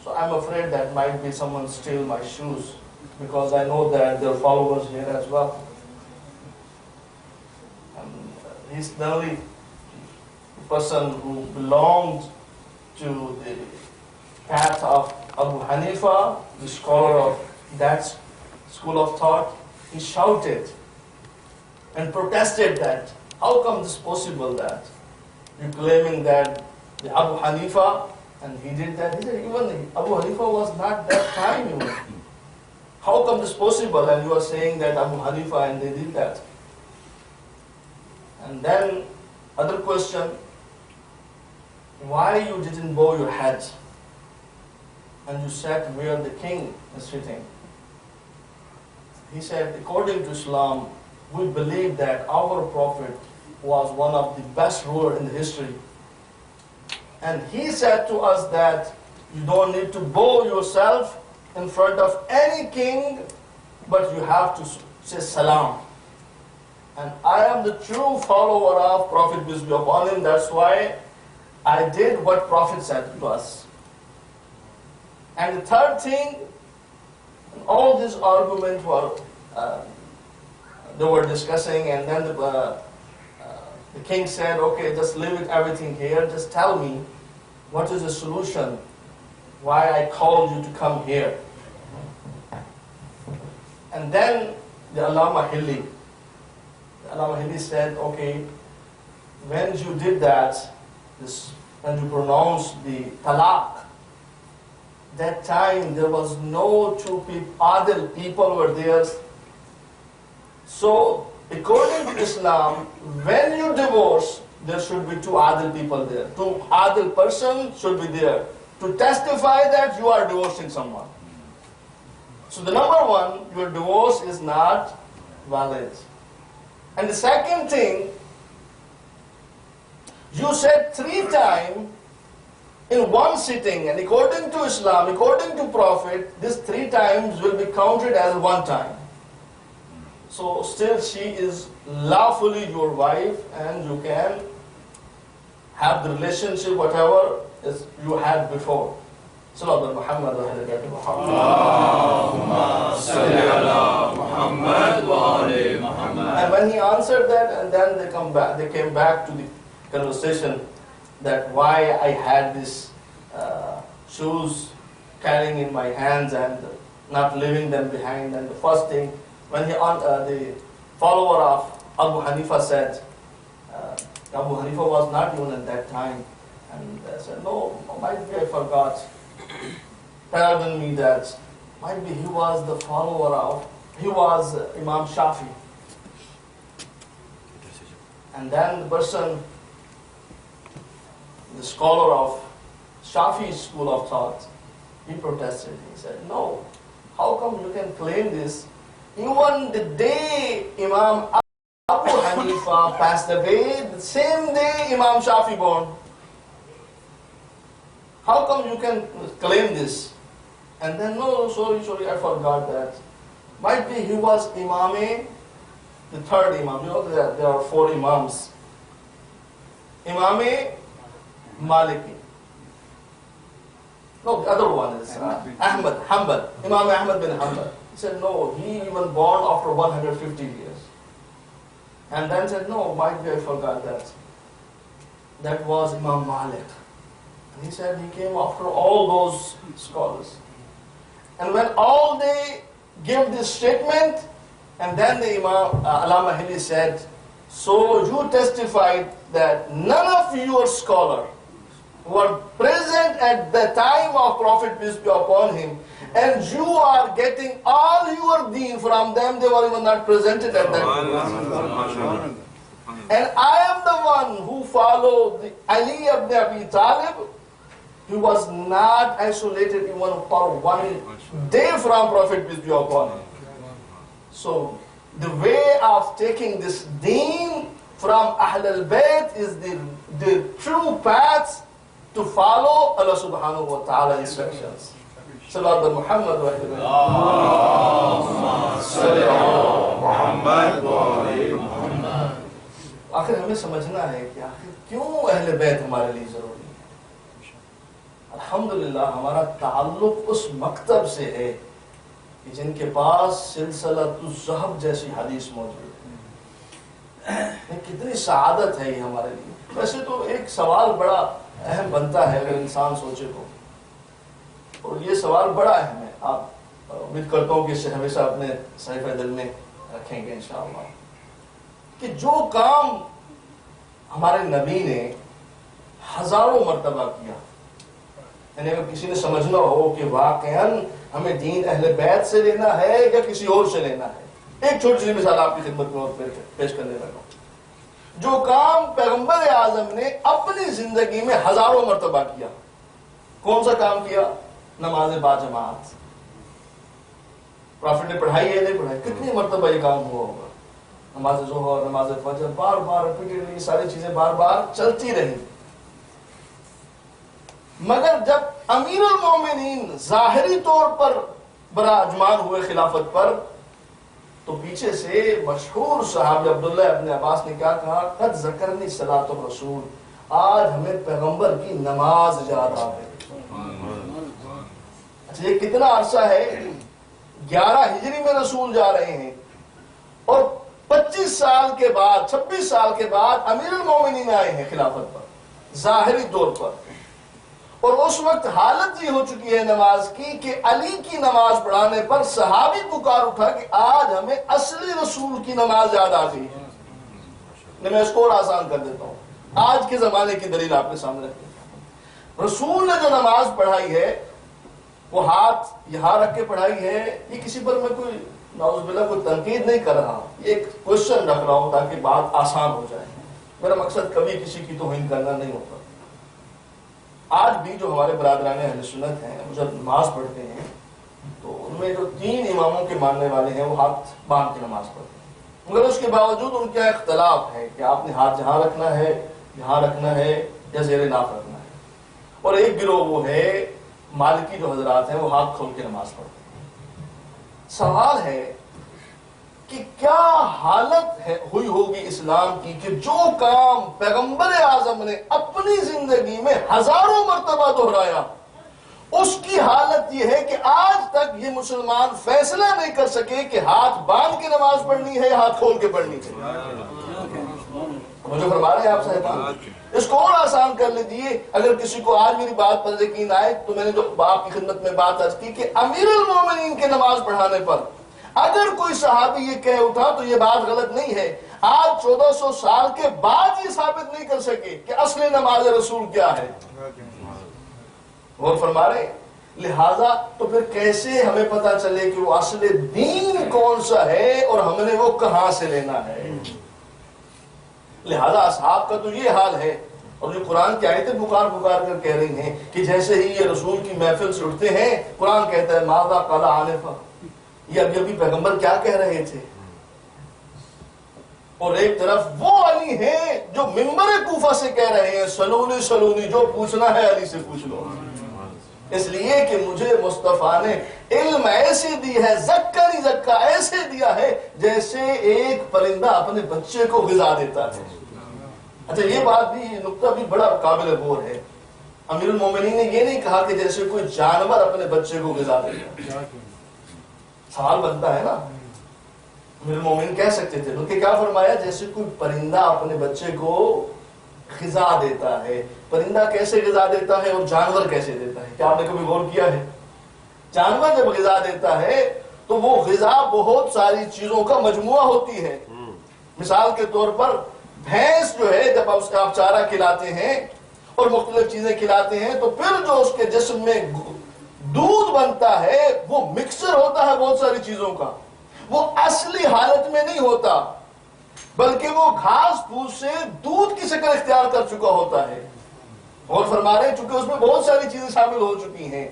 So I'm afraid that might be someone steal my shoes, because I know that there are followers here as well. And he's the only person who belonged to the path of Abu Hanifa, the scholar of that school of thought. He shouted and protested that, how come this possible that you're claiming that the Abu Hanifa and he did that? He said, even Abu Hanifa was not that time even. How come this possible and you are saying that Abu Hanifa and they did that? And then other question, why you didn't bow your head and you sat where the king is sitting? He said, according to Islam, we believe that our Prophet was one of the best rulers in the history. And he said to us that you don't need to bow yourself in front of any king, but you have to say salam. And I am the true follower of Prophet, peace be upon him. That's why I did what Prophet said to us. And the third thing, all these arguments were, they were discussing, and then the king said, okay, just leave it everything here, just tell me what is the solution, why I called you to come here. And then the Allama Hilli said, okay, when you did that, when you pronounced the talaq, that time there was no two people, adil people were there. So according to Islam, when you divorce, there should be two adil people there. Two adil person should be there to testify that you are divorcing someone. So the number one, your divorce is not valid. And the second thing, you said 3 times in one sitting, and according to Islam, according to Prophet, this 3 times will be counted as 1 time. So still she is lawfully your wife, and you can have the relationship whatever is you had before. Sallallahu Muhammad wa ala Muhammad. Allahumma salli ala Muhammad wa ali Muhammad. And when he answered that, and then they came back to the conversation that why I had this shoes carrying in my hands, and not leaving them behind. And the first thing, when the follower of Abu Hanifa said, Abu Hanifa was not even at that time, and said, no, might be I forgot. Pardon me that, might be he was the follower of, he was Imam Shafi. And then the person, the scholar of Shafi's school of thought, he protested. He said, no, how come you can claim this? Even the day Imam Abu Hanifa passed away, the same day Imam Shafi born. How come you can claim this? And then, no, sorry, I forgot that. Might be he was Imam, the third Imam. You know, there are 4 Imams. Imam Maliki. No, the other one is Ahmad, Hanbal. Imam Ahmad bin Hanbal. He said, no, he even born after 150 years. And then said, no, might be I forgot that. That was Imam Malik. And he said he came after all those scholars. And when all they gave this statement, and then the Imam Allama Hilli said, so you testified that none of your scholars were present at the time of Prophet peace be upon him, and you are getting all your deen from them, they were even not presented at that time. And I am the one who followed Ali ibn Abi Talib. He was not isolated even for 1 day from Prophet peace be upon him. So the way of taking this deen from Ahl al-Bayt is the true path to follow Allah subhanahu wa ta'ala instructions. Sallallahu Muhammad wa Muhammad. آخر ہمیں سمجھنا ہے کہ آخر کیوں اہل بیت ہمارے لیے ضروری ہے. الحمدللہ ہمارا تعلق اس مکتب سے ہے کہ جن کے پاس سلسلۃ الذہب جیسی حدیث موجود ہے. کتنی سعادت ہے یہ ہمارے لیے. ویسے تو ایک سوال بڑا اہم بنتا ہے اگر انسان سوچے تو, اور یہ سوال بڑا اہم ہے. آپ امید کرتا ہوں کہ اسے ہمیشہ اپنے صحیفہ دل میں رکھیں گے انشاءاللہ, کہ جو کام ہمارے نبی نے ہزاروں مرتبہ کیا, یعنی اگر کسی نے سمجھنا ہو کہ واقعاً ہمیں دین اہل بیت سے لینا ہے یا کسی اور سے لینا ہے, ایک چھوٹی سی مثال آپ کی خدمت میں اور پیش کرنے لگا ہوں. جو کام پیغمبر اعظم نے اپنی زندگی میں ہزاروں مرتبہ کیا, کون سا کام کیا؟ نماز با جماعت. پرافٹ نے پڑھائی ہے نہیں پڑھائی, کتنی مرتبہ یہ کام ہوا ہوگا. نماز ظہر, نماز فجر, بار بار ریپیٹڈلی ساری چیزیں بار بار چلتی رہی. مگر جب امیر المومنین ظاہری طور پر براجمان ہوئے خلافت پر, تو پیچھے سے مشہور صحابی عبداللہ ابن عباس نے کیا کہا؟ قد ذکرنی صلاۃ الرسول, آج ہمیں پیغمبر کی نماز یاد آ گئی. اچھا یہ کتنا عرصہ ہے؟ 11 ہجری میں رسول جا رہے ہیں, اور 25 سال کے بعد 26 سال کے بعد امیر المومنین آئے ہیں خلافت پر ظاہری طور پر. اور اس وقت حالت یہ ہو چکی ہے نماز کی کہ علی کی نماز پڑھانے پر صحابی پکار اٹھا کہ آج ہمیں اصلی رسول کی نماز یاد آ گئی ہے. میں اس کو اور آسان کر دیتا ہوں, آج کے زمانے کی دلیل آپ کے سامنے رکھ دیتا ہوں. رسول نے جو نماز پڑھائی ہے وہ ہاتھ یہاں رکھ کے پڑھائی ہے. یہ کسی پر میں کوئی نعوذ باللہ کوئی تنقید نہیں کر رہا, یہ ایک کوشچن رکھ رہا ہوں تاکہ بات آسان ہو جائے. میرا مقصد کبھی کسی کی توہین کرنا نہیں ہوتا. آج بھی جو ہمارے برادران اہل سنت ہیں وہ جب نماز پڑھتے ہیں تو ان میں جو 3 اماموں کے ماننے والے ہیں وہ ہاتھ باندھ کے نماز پڑھتے ہیں, مگر اس کے باوجود ان کا اختلاف ہے کہ آپ نے ہاتھ جہاں رکھنا ہے, یہاں رکھنا ہے یا زیر ناف رکھنا ہے. اور ایک گروہ وہ ہے مالکی جو حضرات ہیں وہ ہاتھ کھول کے نماز پڑھتے ہیں. سوال ہے کہ کیا حالت ہوئی ہوگی اسلام کی کہ جو کام پیغمبر اعظم نے اپنی زندگی میں ہزاروں مرتبہ دہرایا, اس کی حالت یہ ہے کہ آج تک یہ مسلمان فیصلہ نہیں کر سکے کہ ہاتھ باندھ کے نماز پڑھنی ہے یا ہاتھ کھول کے پڑھنی ہے. مجھے فرما رہے ہیں آپ صاحبان, اس کو اور آسان کر لیجیے. اگر کسی کو آج میری بات پر یقین آئے تو میں نے جو آپ کی خدمت میں بات عرض کی کہ امیر المومنین کے نماز پڑھانے پر اگر کوئی صحابی یہ کہہ اٹھا تو یہ بات غلط نہیں ہے. آج 1400 سال کے بعد یہ ثابت نہیں کر سکے کہ اصل نماز رسول کیا ہے. غور فرما رہے ہیں. لہذا تو پھر کیسے ہمیں پتا چلے کہ وہ اصل دین کون سا ہے اور ہم نے وہ کہاں سے لینا ہے. لہذا اصحاب کا تو یہ حال ہے. اور جو قرآن کی آیتیں پکار پکار کر کہہ رہی ہیں کہ جیسے ہی یہ رسول کی محفل سے اٹھتے ہیں قرآن کہتا ہے ماذا قال آنفا، یہ ابھی پیغمبر کیا کہہ رہے تھے. اور ایک طرف وہ علی ہیں جو منبر کوفہ سے کہہ رہے ہیں سلونی سلونی، جو پوچھنا ہے علی سے پوچھ لو. اس لیے کہ مجھے مصطفیٰ نے علم ایسے دی ہے، زکا نہیں زکا ایسے دیا ہے جیسے ایک پرندہ اپنے بچے کو غذا دیتا ہے. اچھا یہ بات بھی، نقطہ بھی بڑا قابل غور ہے. امیر المومنین نے یہ نہیں کہا کہ جیسے کوئی جانور اپنے بچے کو غذا دیتا ہے. سوال بنتا ہے نا. امیر المومنین کہہ سکتے تھے، بلکہ کیا فرمایا جیسے کوئی پرندہ اپنے بچے کو غذا دیتا ہے. پرندہ کیسے غذا دیتا ہے اور جانور کیسے دیتا ہے؟ کیا آپ نے کبھی غور کیا ہے؟ جانور جب غذا دیتا ہے تو وہ غذا بہت ساری چیزوں کا مجموعہ ہوتی ہے. مثال کے طور پر بھینس جو ہے جب آپ چارہ کھلاتے ہیں اور مختلف چیزیں کھلاتے ہیں تو پھر جو اس کے جسم میں دودھ بنتا ہے وہ مکسچر ہوتا ہے بہت ساری چیزوں کا. وہ اصلی حالت میں نہیں ہوتا بلکہ وہ گھاس پھوس سے دودھ کی شکل اختیار کر چکا ہوتا ہے. اور فرما رہے ہیں چونکہ اس میں بہت ساری چیزیں شامل ہو چکی ہیں.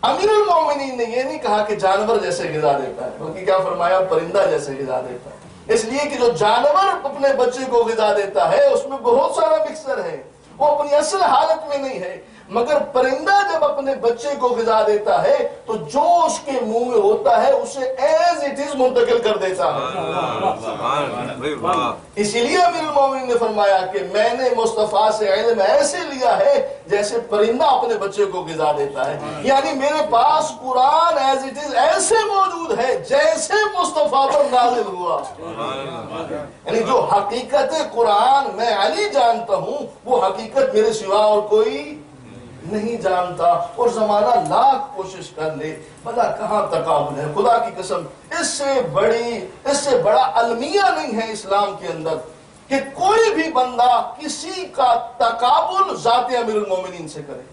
امیر المومنین نے یہ نہیں کہا کہ جانور جیسے غذا دیتا ہے بلکہ کیا فرمایا پرندہ جیسے غذا دیتا ہے. اس لیے کہ جو جانور اپنے بچے کو غذا دیتا ہے اس میں بہت سارا مکسچر ہے، وہ اپنی اصل حالت میں نہیں ہے. مگر پرندہ جب اپنے بچے کو غذا دیتا ہے تو جو اس کے منہ میں ہوتا ہے اسے ایز اٹ از منتقل کر دیتا ہے. اسی لیے امیر المومنین نے فرمایا کہ میں نے مصطفیٰ سے علم ایسے لیا ہے جیسے پرندہ اپنے بچے کو غذا دیتا ہے. یعنی میرے پاس قرآن ایز اٹ از ایسے موجود ہے جیسے مصطفیٰ پر نازل ہوا. یعنی جو حقیقت قرآن میں علی جانتا ہوں وہ حقیقت میرے سوا اور کوئی نہیں جانتا. اور زمانہ لاکھ کوشش کر لے بھلا کہاں تقابل ہے. خدا کی قسم اس سے بڑا المیہ نہیں ہے اسلام کے اندر کہ کوئی بھی بندہ کسی کا تقابل ذات امیر المومنین سے کرے.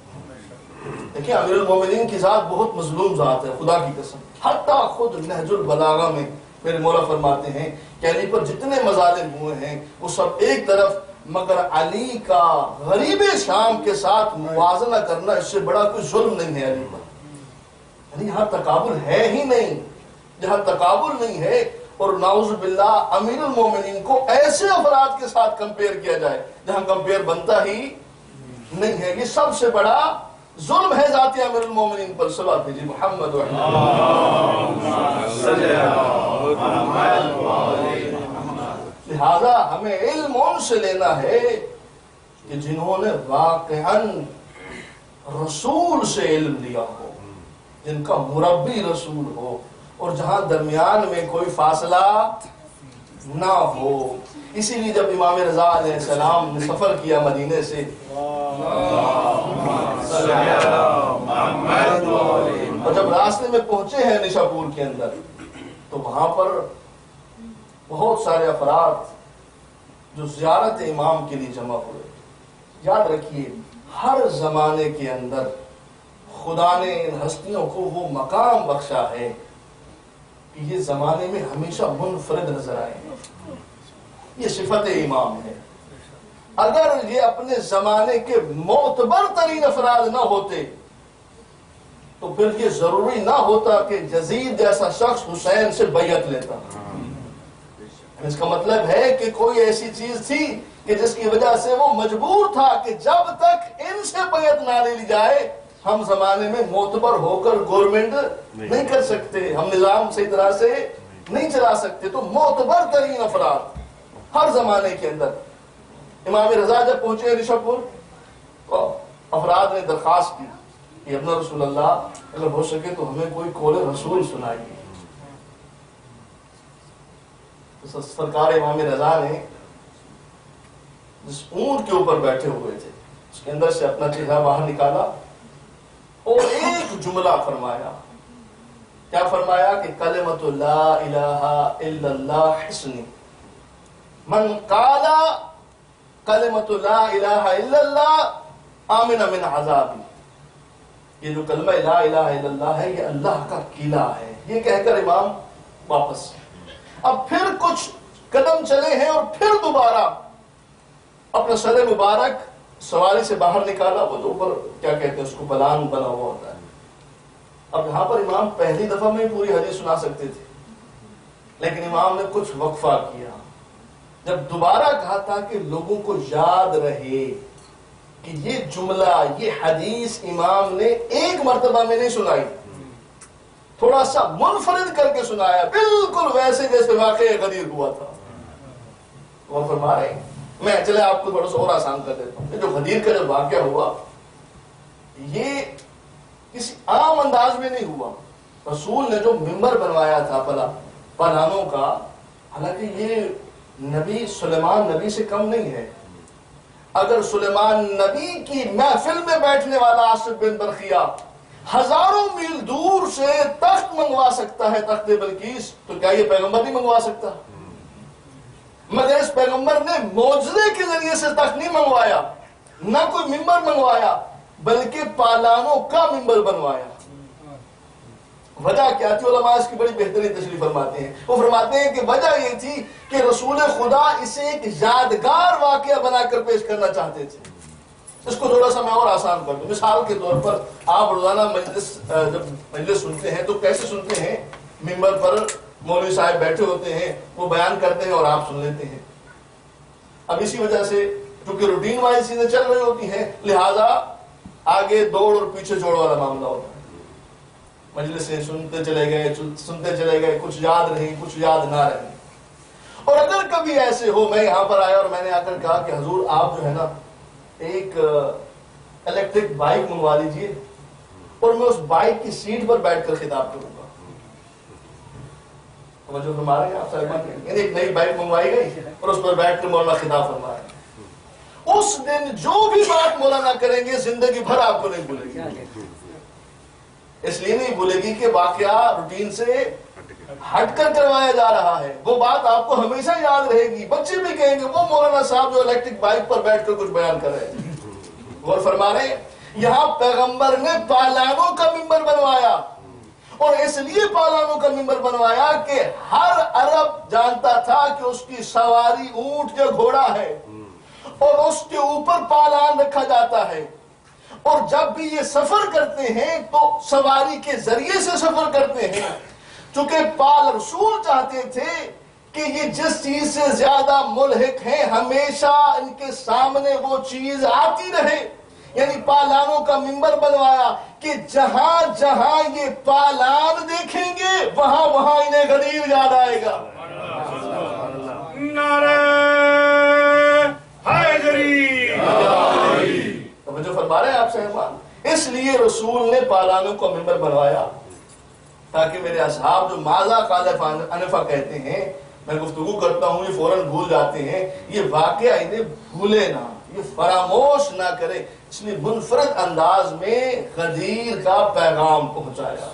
دیکھیں امیر المومنین کی ذات بہت مظلوم ذات ہے خدا کی قسم. حتیٰ خود نہج البلاغہ میں میرے مولا فرماتے ہیں کہ علی پر جتنے مظالم ہوئے ہیں وہ سب ایک طرف، مگر علی کا غریب شام کے ساتھ موازنہ کرنا اس سے بڑا کوئی ظلم نہیں ہے علی پر. یعنی یہاں تقابل ہے ہی نہیں. جہاں تقابل نہیں ہے اور نعوذ باللہ امیر المومنین کو ایسے افراد کے ساتھ کمپیئر کیا جائے جہاں کمپیئر بنتا ہی نہیں ہے. یہ سب سے بڑا ظلم ہے ذات امیر المومنین پر. صلوات بھیجیے محمد لہذا ہمیں علم ان سے لینا ہے کہ جنہوں نے واقعاً رسول سے علم لیا ہو، جن کا مربی رسول ہو، اور جہاں درمیان میں کوئی فاصلہ نہ ہو. اسی لیے جب امام رضا علیہ السلام نے سفر کیا مدینے سے اور جب راستے میں پہنچے ہیں نشاپور کے اندر تو وہاں پر بہت سارے افراد جو زیارت امام کے لیے جمع ہوئے. یاد رکھیے ہر زمانے کے اندر خدا نے ان ہستیوں کو وہ مقام بخشا ہے کہ یہ زمانے میں ہمیشہ منفرد نظر آئے. یہ صفت امام ہے. اگر یہ اپنے زمانے کے معتبر ترین افراد نہ ہوتے تو پھر یہ ضروری نہ ہوتا کہ یزید جیسا شخص حسین سے بیعت لیتا. اس کا مطلب ہے کہ کوئی ایسی چیز تھی کہ جس کی وجہ سے وہ مجبور تھا کہ جب تک ان سے بیعت نہ لے لی جائے ہم زمانے میں معتبر ہو کر گورنمنٹ نہیں کر سکتے، ہم نظام صحیح طرح سے نہیں چلا سکتے. تو معتبر ترین افراد ہر زمانے کے اندر. امام رضا جب پہنچے نشاپور تو افراد نے درخواست کی کہ ابن رسول اللہ اگر ہو سکے تو ہمیں کوئی قول رسول سنائیے. سرکار امام رضا نے جس اونٹ کے اوپر بیٹھے ہوئے تھے، اس کے اندر سے اپنا چہرہ باہر نکالا اور ایک جملہ فرمایا. کیا فرمایا کہ کلمۃ لا الہ الا اللہ حسنی من قال کلمۃ لا الہ الا اللہ آمن من عذابی. یہ جو کلمہ لا الہ الا اللہ ہے یہ اللہ کا قلعہ ہے. یہ کہہ کر امام واپس. اب پھر کچھ قدم چلے ہیں اور پھر دوبارہ اپنا سر مبارک سواری سے باہر نکالا. وہ جو اوپر کیا کہتے ہیں اس کو بلان بنا ہوا ہوتا ہے. اب یہاں پر امام پہلی دفعہ میں پوری حدیث سنا سکتے تھے، لیکن امام نے کچھ وقفہ کیا. جب دوبارہ کہا تھا کہ لوگوں کو یاد رہے کہ یہ جملہ، یہ حدیث امام نے ایک مرتبہ میں نہیں سنائی، تھوڑا سا منفرد کر کے سنایا، بالکل ویسے جیسے واقعہ غدیر ہوا تھا. وہ فرما رہے ہیں، میں چلے آپ کو تھوڑا سا اور آسان کر دیتا ہوں. جو غدیر کا جب واقعہ ہوا یہ کسی عام انداز میں نہیں ہوا. رسول نے جو ممبر بنوایا تھا پلانوں کا، حالانکہ یہ نبی سلیمان نبی سے کم نہیں ہے. اگر سلیمان نبی کی محفل میں بیٹھنے والا آصف بن برخیہ ہزاروں میل دور سے تخت منگوا سکتا ہے، تخت بلقیس، تو کیا یہ پیغمبر نہیں منگوا سکتا؟ مگر اس پیغمبر نے معجزے کے ذریعے سے تخت نہیں منگوایا، نہ کوئی ممبر منگوایا، بلکہ پالانوں کا ممبر بنوایا. وجہ کیا تھی؟ علماء اس کی بڑی بہترین تشریح فرماتے ہیں. وہ فرماتے ہیں کہ وجہ یہ تھی کہ رسول خدا اسے ایک یادگار واقعہ بنا کر پیش کرنا چاہتے تھے. اس کو تھوڑا سا میں اور آسان کر دوں. مثال کے طور پر آپ روزانہ جب مجلس سنتے ہیں تو کیسے سنتے ہیں؟ ممبر پر مولوی صاحب بیٹھے ہوتے ہیں، وہ بیان کرتے ہیں اور آپ سن لیتے ہیں. اب اسی وجہ سے چونکہ روٹین وائز چیزیں چل رہی ہوتی ہیں، لہذا آگے دوڑ اور پیچھے جوڑ والا معاملہ ہوتا ہے. مجلس سے سنتے چلے گئے، کچھ یاد رہی، کچھ یاد نہ رہی. اور اگر کبھی ایسے ہو، میں یہاں پر آیا اور میں نے آ کر کہا کہ حضور آپ جو ہے نا ایک الیکٹرک بائک منگوا لیجیے اور میں اس بائک کی سیٹ پر بیٹھ کر خطاب کروں گا. جو فرما رہے ہیں آپ صاحب، ایک نئی بائک منگوائی گئی اور اس پر بیٹھ کر مولانا خطاب فرما رہے ہیں. اس دن جو بھی بات مولانا کریں گے زندگی بھر آپ کو نہیں بھولے گی. اس لیے نہیں بھولے گی کہ واقعہ روٹین سے ہٹ کر کروایا جا رہا ہے. وہ بات آپ کو ہمیشہ یاد رہے گی. بچے بھی کہیں گے وہ مولانا صاحب جو الیکٹرک بائک پر بیٹھ کر کچھ بیان کر رہے ہیں. غور فرما رہے ہیں، یہاں پیغمبر نے پالانوں کا ممبر بنوایا، اور اس لیے پالانوں کا ممبر بنوایا کہ ہر عرب جانتا تھا کہ اس کی سواری اونٹ یا گھوڑا ہے اور اس کے اوپر پالان رکھا جاتا ہے. اور جب بھی یہ سفر کرتے ہیں تو سواری کے ذریعے سے سفر کرتے ہیں. چونکہ رسول چاہتے تھے کہ یہ جس چیز سے زیادہ ملحق ہیں ہمیشہ ان کے سامنے وہ چیز آتی رہے. یعنی پالانوں کا ممبر بنوایا کہ جہاں جہاں یہ پالان دیکھیں گے وہاں وہاں انہیں غدیر یاد آئے گا. نعرہ حیدری. جو فرما رہے ہیں آپ صاحبان، اس لیے رسول نے پالانوں کو ممبر بنوایا تاکہ میرے اصحاب جو ماذا قال انفا کہتے ہیں، میں گفتگو کرتا ہوں یہ فوراً بھول جاتے ہیں، یہ واقعہ انہیں بھولے نہ، یہ فراموش نہ کرے. اس لیے منفرد انداز میں غدیر کا پیغام پہنچایا.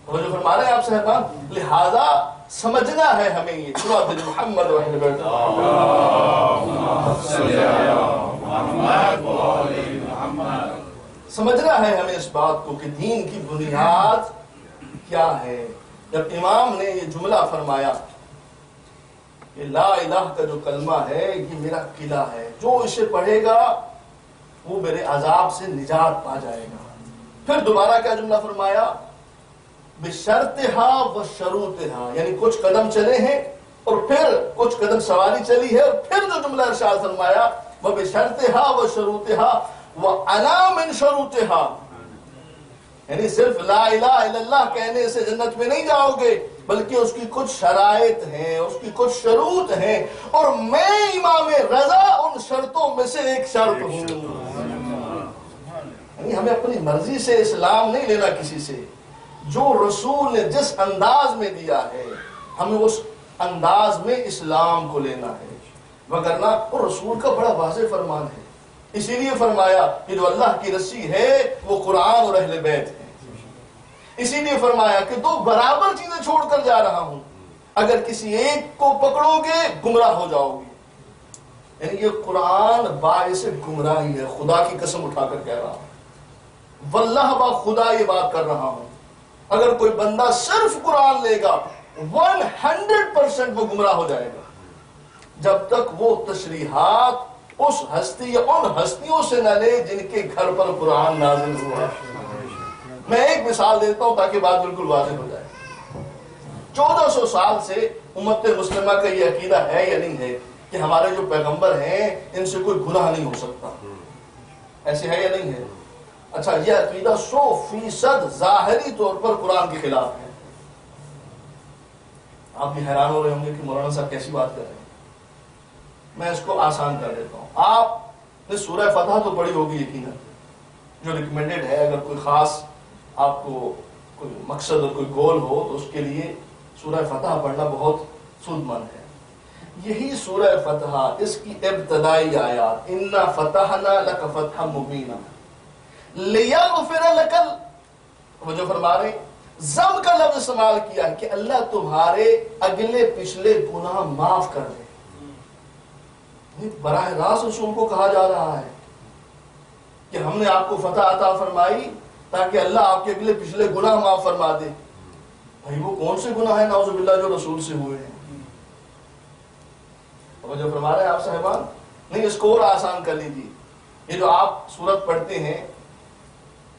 جو فرما رہے ہیں آپ صاحبان، لہذا سمجھنا ہے ہمیں یہ سورۃ محمد و اہل بیت سمجھنا ہے ہمیں اس بات کو کہ دین کی بنیاد کیا ہے. جب امام نے یہ جملہ فرمایا کہ لا الہ کا جو کلمہ ہے یہ میرا قلعہ ہے، جو اسے پڑھے گا وہ میرے عذاب سے نجات پا جائے گا. پھر دوبارہ کیا جملہ فرمایا؟ بشرطہا و شروطہا، یعنی کچھ قدم چلے ہیں اور پھر کچھ قدم سواری چلی ہے اور پھر جو جملہ ارشاد فرمایا وہ بشرطہا و شروطہا وَأَنَا مِن شَرُوطِهَا، یعنی صرف لا الہ الا اللہ کہنے سے جنت میں نہیں جاؤ گے، بلکہ اس کی کچھ شرائط ہیں، اس کی کچھ شروط ہیں، اور میں امام رضا ان شرطوں میں سے ایک شرط ہوں. یعنی ہمیں اپنی مرضی سے اسلام نہیں لینا کسی سے. جو رسول نے جس انداز میں دیا ہے ہمیں اس انداز میں اسلام کو لینا ہے. وگرنہ وہ رسول کا بڑا واضح فرمان ہے. اسی لیے فرمایا کہ جو اللہ کی رسی ہے وہ قرآن اور اہل بیت ہے. اسی لیے فرمایا کہ دو برابر چیزیں چھوڑ کر جا رہا ہوں، اگر کسی ایک کو پکڑو گے گمراہ ہو جاؤ گے. یعنی یہ قرآن باعث گمراہی ہے، خدا کی قسم اٹھا کر کہہ رہا ہوں، واللہ با خدا یہ بات کر رہا ہوں. اگر کوئی بندہ صرف قرآن لے گا 100% وہ گمراہ ہو جائے گا، جب تک وہ تشریحات اس ہستی یا ان ہستیوں سے نہ لے جن کے گھر پر قرآن نازل ہوا. میں ایک مثال دیتا ہوں تاکہ بات بالکل واضح ہو جائے. 1400 سال سے امت مسلمہ کا یہ عقیدہ ہے یا نہیں ہے کہ ہمارے جو پیغمبر ہیں ان سے کوئی گناہ نہیں ہو سکتا؟ ایسے ہے یا نہیں ہے؟ اچھا، یہ عقیدہ 100% ظاہری طور پر قرآن کے خلاف ہے. آپ بھی حیران ہو رہے ہوں گے کہ مولانا صاحب کیسی بات کر رہے ہیں. میں اس کو آسان کر دیتا ہوں. آپ نے سورہ فتح تو پڑھی ہوگی یقیناً، جو ریکمینڈڈ ہے. اگر کوئی خاص آپ کو کوئی مقصد اور کوئی گول ہو تو اس کے لیے سورہ فتح پڑھنا بہت سود مند ہے. یہی سورہ فتح، اس کی ابتدائی آیات اِنَّا فَتَحْنَا لَكَ فَتْحًا مُبِينًا لِيَغْفِرَ لَكَ، وہ جو فرما رہے ضم کا لفظ استعمال کیا ہے کہ اللہ تمہارے اگلے پچھلے گناہ معاف کر دے. براہ راست رسول کو کہا جا رہا ہے کہ ہم نے آپ کو فتح عطا فرمائی تاکہ اللہ آپ کے اگلے پچھلے گناہ معاف فرما دے. بھائی وہ کون سے گناہ ہیں نعوذ باللہ جو رسول سے ہوئے ہیں؟ اور جو فرما رہے ہیں آپ صاحبان، نہیں اس کو اور آسان کر لیجیے. یہ جو آپ سورت پڑھتے ہیں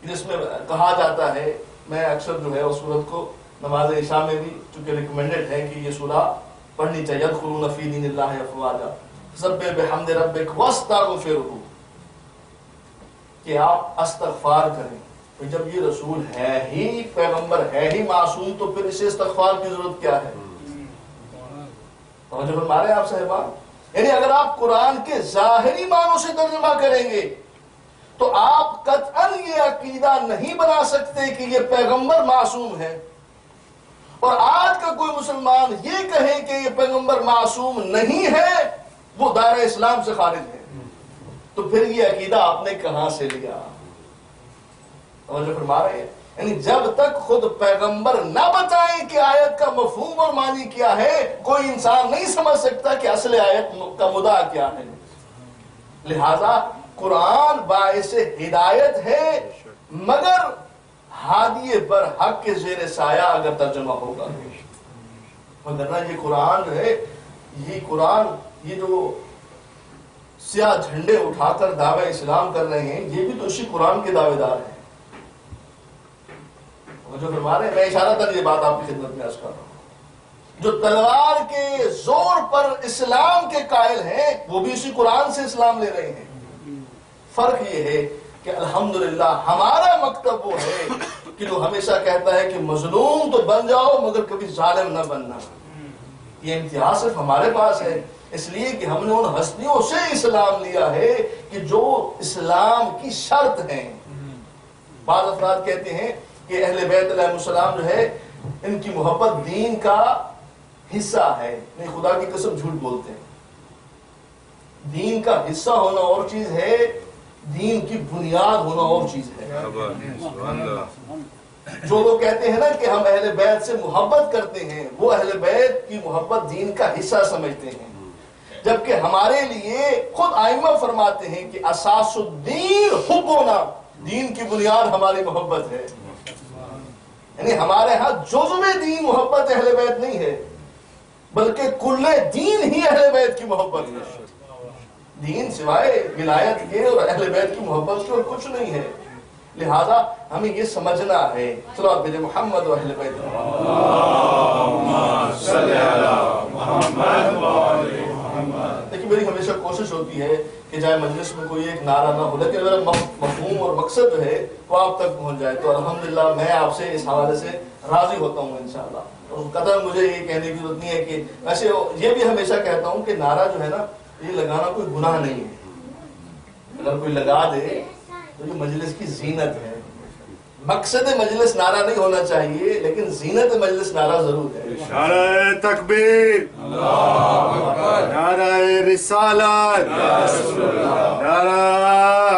جس میں کہا جاتا ہے، میں اکثر جو ہے اس سورت کو نماز عشاء میں بھی چونکہ ریکمینڈڈ ہے کہ یہ سورہ پڑھنی چاہیے، يَدْخُلُونَ فِي دِينِ اللَّهِ أَفْوَاجًا سَبِّحْ بِحَمْدِ رَبِّكَ وَاسْتَغْفِرْهُ، کہ آپ استغفار کریں. جب یہ رسول ہے ہی پیغمبر ہے ہی معصوم تو پھر اسے استغفار کی ضرورت کیا ہے؟ توجہ فرما رہے ہیں آپ صاحبان. یعنی اگر آپ قرآن کے ظاہری معنوں سے ترجمہ کریں گے تو آپ قطعاً یہ عقیدہ نہیں بنا سکتے کہ یہ پیغمبر معصوم ہے. اور آج کا کوئی مسلمان یہ کہے کہ یہ پیغمبر معصوم نہیں ہے، وہ دائرہ اسلام سے خارج ہے. تو پھر یہ عقیدہ آپ نے کہاں سے لیا؟ توجہ فرما رہے ہیں. یعنی جب تک خود پیغمبر نہ بتائیں کہ آیت کا مفہوم اور معنی کیا ہے، کوئی انسان نہیں سمجھ سکتا کہ اصل آیت کا مدعا کیا ہے. لہذا قرآن باعث ہدایت ہے، مگر ہادی بر حق کے زیر سایہ اگر ترجمہ ہوگا. وگرنہ یہ قرآن جو ہے، یہ قرآن، یہ جو سیاہ جھنڈے اٹھا کر دعوی اسلام کر رہے ہیں، یہ بھی تو اسی قرآن کے دعوے دار ہیں. جو فرما رہے ہیں، میں اشارہ تر یہ بات آپ کی خدمت میں عرض کر رہا ہوں، جو تلوار کے زور پر اسلام کے قائل ہیں وہ بھی اسی قرآن سے اسلام لے رہے ہیں. فرق یہ ہے کہ الحمدللہ ہمارا مکتب وہ ہے کہ جو ہمیشہ کہتا ہے کہ مظلوم تو بن جاؤ مگر کبھی ظالم نہ بننا. یہ امتیاز صرف ہمارے پاس ہے، اس لیے کہ ہم نے ان ہستیوں سے اسلام لیا ہے کہ جو اسلام کی شرط ہیں. بعض افراد کہتے ہیں کہ اہل بیت علیہ السلام جو ہے ان کی محبت دین کا حصہ ہے. نہیں، خدا کی قسم جھوٹ بولتے ہیں. دین کا حصہ ہونا اور چیز ہے، دین کی بنیاد ہونا اور چیز ہے. جو لوگ کہتے ہیں نا کہ ہم اہل بیت سے محبت کرتے ہیں، وہ اہل بیت کی محبت دین کا حصہ سمجھتے ہیں، جبکہ ہمارے لیے خود ائمہ فرماتے ہیں کہ اساس الدین حبنا، دین کی بنیاد ہماری محبت ہے. یعنی ہمارے ہاں جزو دین محبت اہل بیت نہیں ہے، بلکہ کل دین ہی اہل بیت کی محبت ہے. دین سوائے ولایت کے اور اہل بیت کی محبت کے اور کچھ نہیں ہے. لہذا ہمیں یہ سمجھنا ہے. چلو آپ میرے محمد و اہل بیت. دیکھیے میری ہمیشہ کوشش ہوتی ہے کہ چاہے مجلس میں کوئی ایک نعرہ نہ ہو لیکن میرا مفہوم اور مقصد جو ہے وہ آپ تک پہنچ جائے. تو الحمدللہ میں آپ سے اس حوالے سے راضی ہوتا ہوں انشاءاللہ. اور قدر مجھے یہ کہنے کی ضرورت نہیں ہے کہ ویسے یہ بھی ہمیشہ کہتا ہوں کہ نعرہ جو ہے نا یہ لگانا کوئی گناہ نہیں ہے. اگر کوئی لگا دے تو یہ مجلس کی زینت ہے. مقصد مجلس نعرہ نہیں ہونا چاہیے لیکن زینت مجلس نعرہ ضرور ہے. نعرہ تکبیر، نعرہ رسالت، نعرہ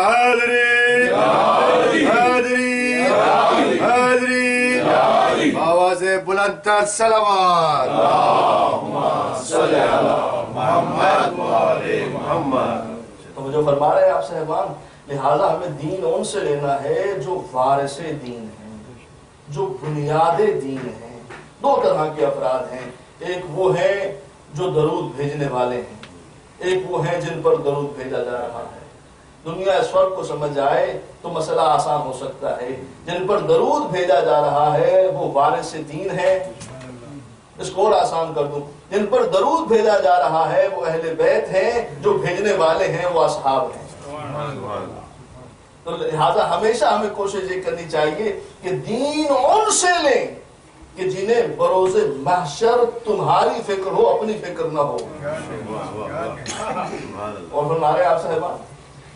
حیدری، حیدری، حیدری، آواز بلند تر صلوات. تو مجھے فرما رہے ہیں آپ صاحبان، لہذا ہمیں دین ان سے لینا ہے جو وارث دین ہیں، جو بنیاد دین ہیں. دو طرح کے افراد ہیں، ایک وہ ہیں جو درود بھیجنے والے ہیں، ایک وہ ہیں جن پر درود بھیجا جا رہا ہے. دنیا اس فرق کو سمجھ جائے تو مسئلہ آسان ہو سکتا ہے. جن پر درود بھیجا جا رہا ہے وہ وارث دین ہے. اس کو اور آسان کر دوں، جن پر درود بھیجا جا رہا ہے وہ اہل بیت ہیں، جو بھیجنے والے ہیں وہ اصحاب ہیں. تو لہذا ہمیشہ ہمیں کوشش یہ کرنی چاہیے کہ دین ان سے لیں کہ جنہیں بروز محشر تمہاری فکر ہو، اپنی فکر نہ ہو. اور فرما رہے آپ صاحبان،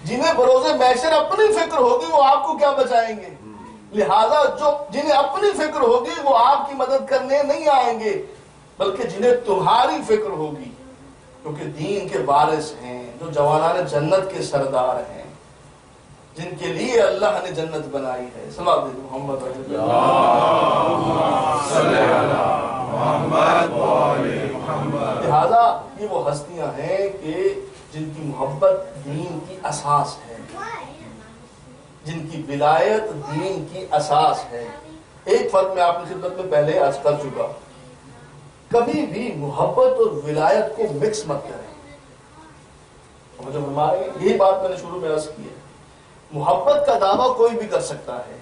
جنہیں بروز محشر اپنی فکر ہوگی وہ آپ کو کیا بچائیں گے. لہذا جو جنہیں اپنی فکر ہوگی وہ آپ کی مدد کرنے نہیں آئیں گے، بلکہ جنہیں تمہاری فکر ہوگی، کیونکہ دین کے وارث ہیں، جو جوانان جنت کے سردار ہیں، جن کے لیے اللہ نے جنت بنائی ہے. صلوات محمد رسول اللہ. لہذا یہ وہ ہستیاں ہیں کہ جن کی محبت دین کی اساس ہے، جن کی ولایت دین کی اساس ہے. ایک فرق میں آپ کی خدمت میں پہلے عرض کر چکا، کبھی بھی محبت اور ولایت کو مکس مت کریں. مجھے فرمائے یہی بات میں نے شروع میں عرض کی ہے. محبت کا دعویٰ کوئی بھی کر سکتا ہے،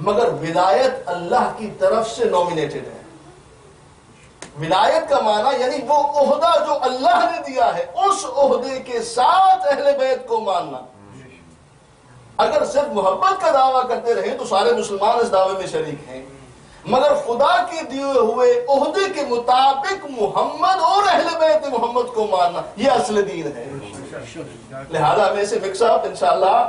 مگر ولایت اللہ کی طرف سے نومینیٹڈ ہے. ولایت کا معنی یعنی وہ عہدہ جو اللہ نے دیا ہے اس عہدے کے ساتھ اہل بیت کو ماننا. اگر صرف محبت کا دعویٰ کرتے رہیں تو سارے مسلمان اس دعوے میں شریک ہیں، مگر خدا کے دیے ہوئے عہدے کے مطابق محمد اور اہل بیت محمد کو ماننا یہ اصل دین ہے. لہذا ہمیں اسے مکس اپ انشاءاللہ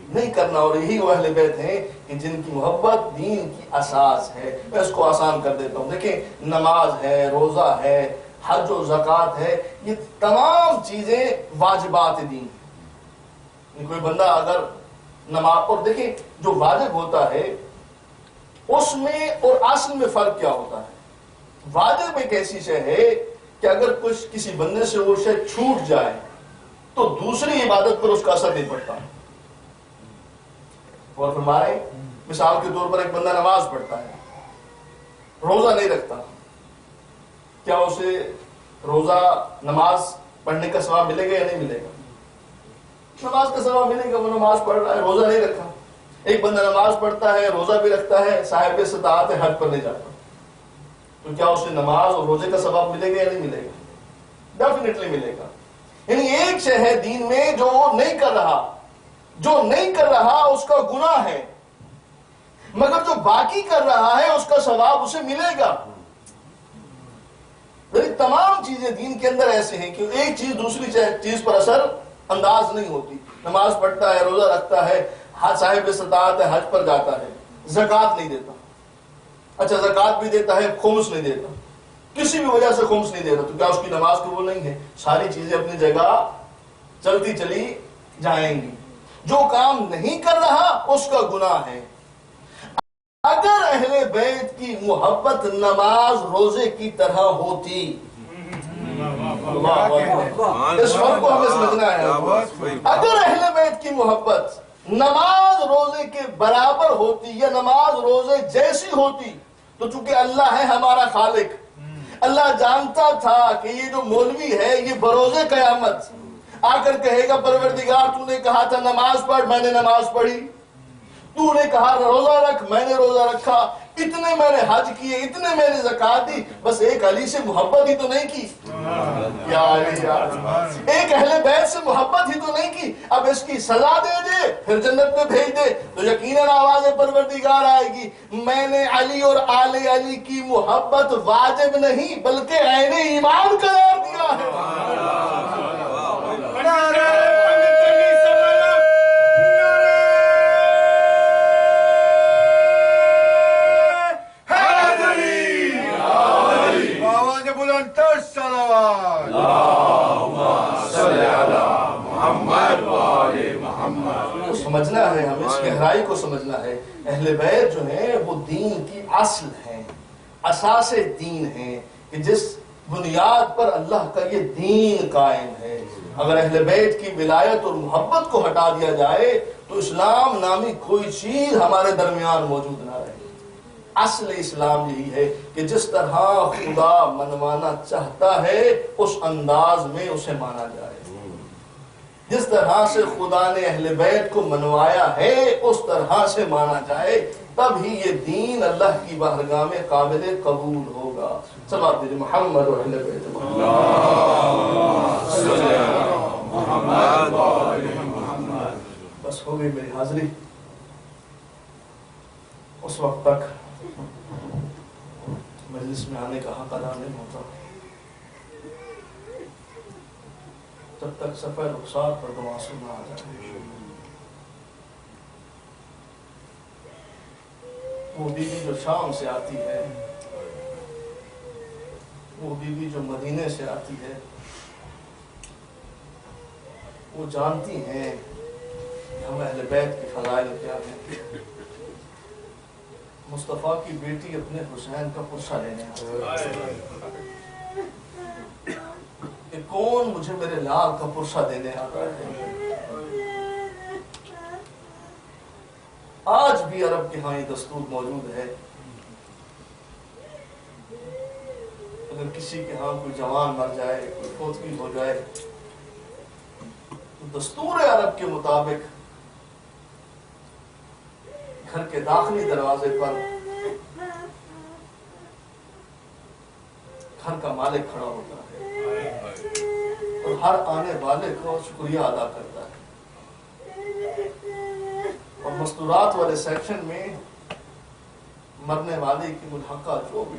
نہیں کرنا. اور یہی وہ اہل بیت ہیں کہ جن کی محبت دین کی اساس ہے. میں اس کو آسان کر دیتا ہوں. دیکھیں، نماز ہے، روزہ ہے، حج و زکوٰۃ ہے، یہ تمام چیزیں واجبات دین ہیں. کوئی بندہ اگر نماز، اور دیکھیں جو واجب ہوتا ہے اس میں اور اصل میں فرق کیا ہوتا ہے. واجب ایک ایسی شے ہے کہ اگر کچھ کسی بندے سے وہ شے چھوٹ جائے تو دوسری عبادت پر اس کا اثر نہیں پڑتا. اور فرمائے مثال کے طور پر ایک بندہ نماز پڑھتا ہے، روزہ نہیں رکھتا، کیا اسے روزہ نماز پڑھنے کا ثواب ملے گا یا نہیں ملے گا؟ نماز کا ثواب ملے گا، وہ نماز پڑھ رہا ہے، روزہ نہیں رکھا. ایک بندہ نماز پڑھتا ہے، روزہ بھی رکھتا ہے، صاحب استطاعت ہے، حج پر نہیں جاتا، تو کیا اسے نماز اور روزے کا ثواب ملے گا یا نہیں ملے گا؟ ڈیفینیٹلی ملے گا. یعنی ایک شے ہے دین میں جو نہیں کر رہا، جو نہیں کر رہا اس کا گناہ ہے، مگر جو باقی کر رہا ہے اس کا ثواب اسے ملے گا. تمام چیزیں دین کے اندر ایسے ہیں کہ ایک چیز دوسری چیز پر اثر انداز نہیں ہوتی. نماز پڑھتا ہے، روزہ رکھتا ہے، صاحب استطاعت ہے، حج پر جاتا ہے، زکوٰۃ نہیں دیتا. اچھا زکوٰۃ بھی دیتا ہے، خمس نہیں دیتا، کسی بھی وجہ سے خمس نہیں دیتا، تو کیا اس کی نماز قبول نہیں ہے؟ ساری چیزیں اپنی جگہ چلتی چلی جائیں گی. جو کام نہیں کر رہا اس کا گناہ ہے. اگر اہل بیت کی محبت نماز روزے کی طرح ہوتی، اس فرق کو ہمیں سمجھنا ہے. اگر اہل بیت کی محبت نماز روزے کے برابر ہوتی یا نماز روزے جیسی ہوتی، تو چونکہ اللہ ہے ہمارا خالق، اللہ جانتا تھا کہ یہ جو مولوی ہے یہ بروز قیامت آ کر کہے گا پروردگار تو نے کہا تھا نماز پڑھ، میں نے نماز پڑھی، تو نے کہا روزہ رکھ، میں نے روزہ رکھا، اتنے میں نے حج کیے، اتنے میں نے زکوٰۃ دی، بس ایک علی سے محبت ہی تو نہیں کی. یا علی یار، ایک اہل بیت سے محبت ہی تو نہیں کی. اب اس کی سزا دے دے پھر جنت میں بھیج دے تو یقیناً آواز پروردگار آئے گی، میں نے علی اور آل علی کی محبت واجب نہیں بلکہ عین ایمان قرار دیا ہے. بلند تر صلوات. صلی علی محمد و آل محمد. کو سمجھنا ہے، ہمیں اس گہرائی کو سمجھنا ہے. اہل بیت جو ہیں وہ دین کی اصل ہیں، اساس دین ہیں، کہ جس بنیاد پر اللہ کا یہ دین قائم ہے. اگر اہل بیت کی ولایت اور محبت کو ہٹا دیا جائے تو اسلام نامی کوئی چیز ہمارے درمیان موجود نہ رہے. اصل اسلام یہی ہے کہ جس طرح خدا منوانا چاہتا ہے اس انداز میں اسے مانا جائے. جس طرح سے خدا نے اہل بیت کو منوایا ہے اس طرح سے مانا جائے، تب ہی یہ دین اللہ کی بارگاہ میں قابل قبول ہوگا. سب محمد و اہل بیت محمد و آل محمد. بس ہو گئی میری حاضری. اس وقت تک مجلس میں آنے کا حق ادا نہیں ہوتا جب تک صفحہ رخسار پر گماسو نہ آ جائے. وہ بیوی جو شام سے آتی ہے، وہ بیوی جو مدینے سے آتی ہے، وہ جانتی ہیں کہ ہم اہل بیت کے فضائل کیا ہیں. مصطفیٰ کی بیٹی اپنے حسین کا پرسہ لینے آتی ہے کہ کون مجھے میرے لال کا پرسہ دینے آتا ہے. آج بھی عرب کے ہاں یہ دستور موجود ہے. اگر کسی کے ہاں کوئی جوان مر جائے، کوئی فوتگی ہو جائے، تو دستور عرب کے مطابق گھر کے داخلی دروازے پر گھر کا مالک کھڑا ہوتا ہے اور ہر آنے والے کو شکریہ ادا کرتا ہے. اور مستورات والے سیکشن میں مرنے والے کی ملحقہ جو بھی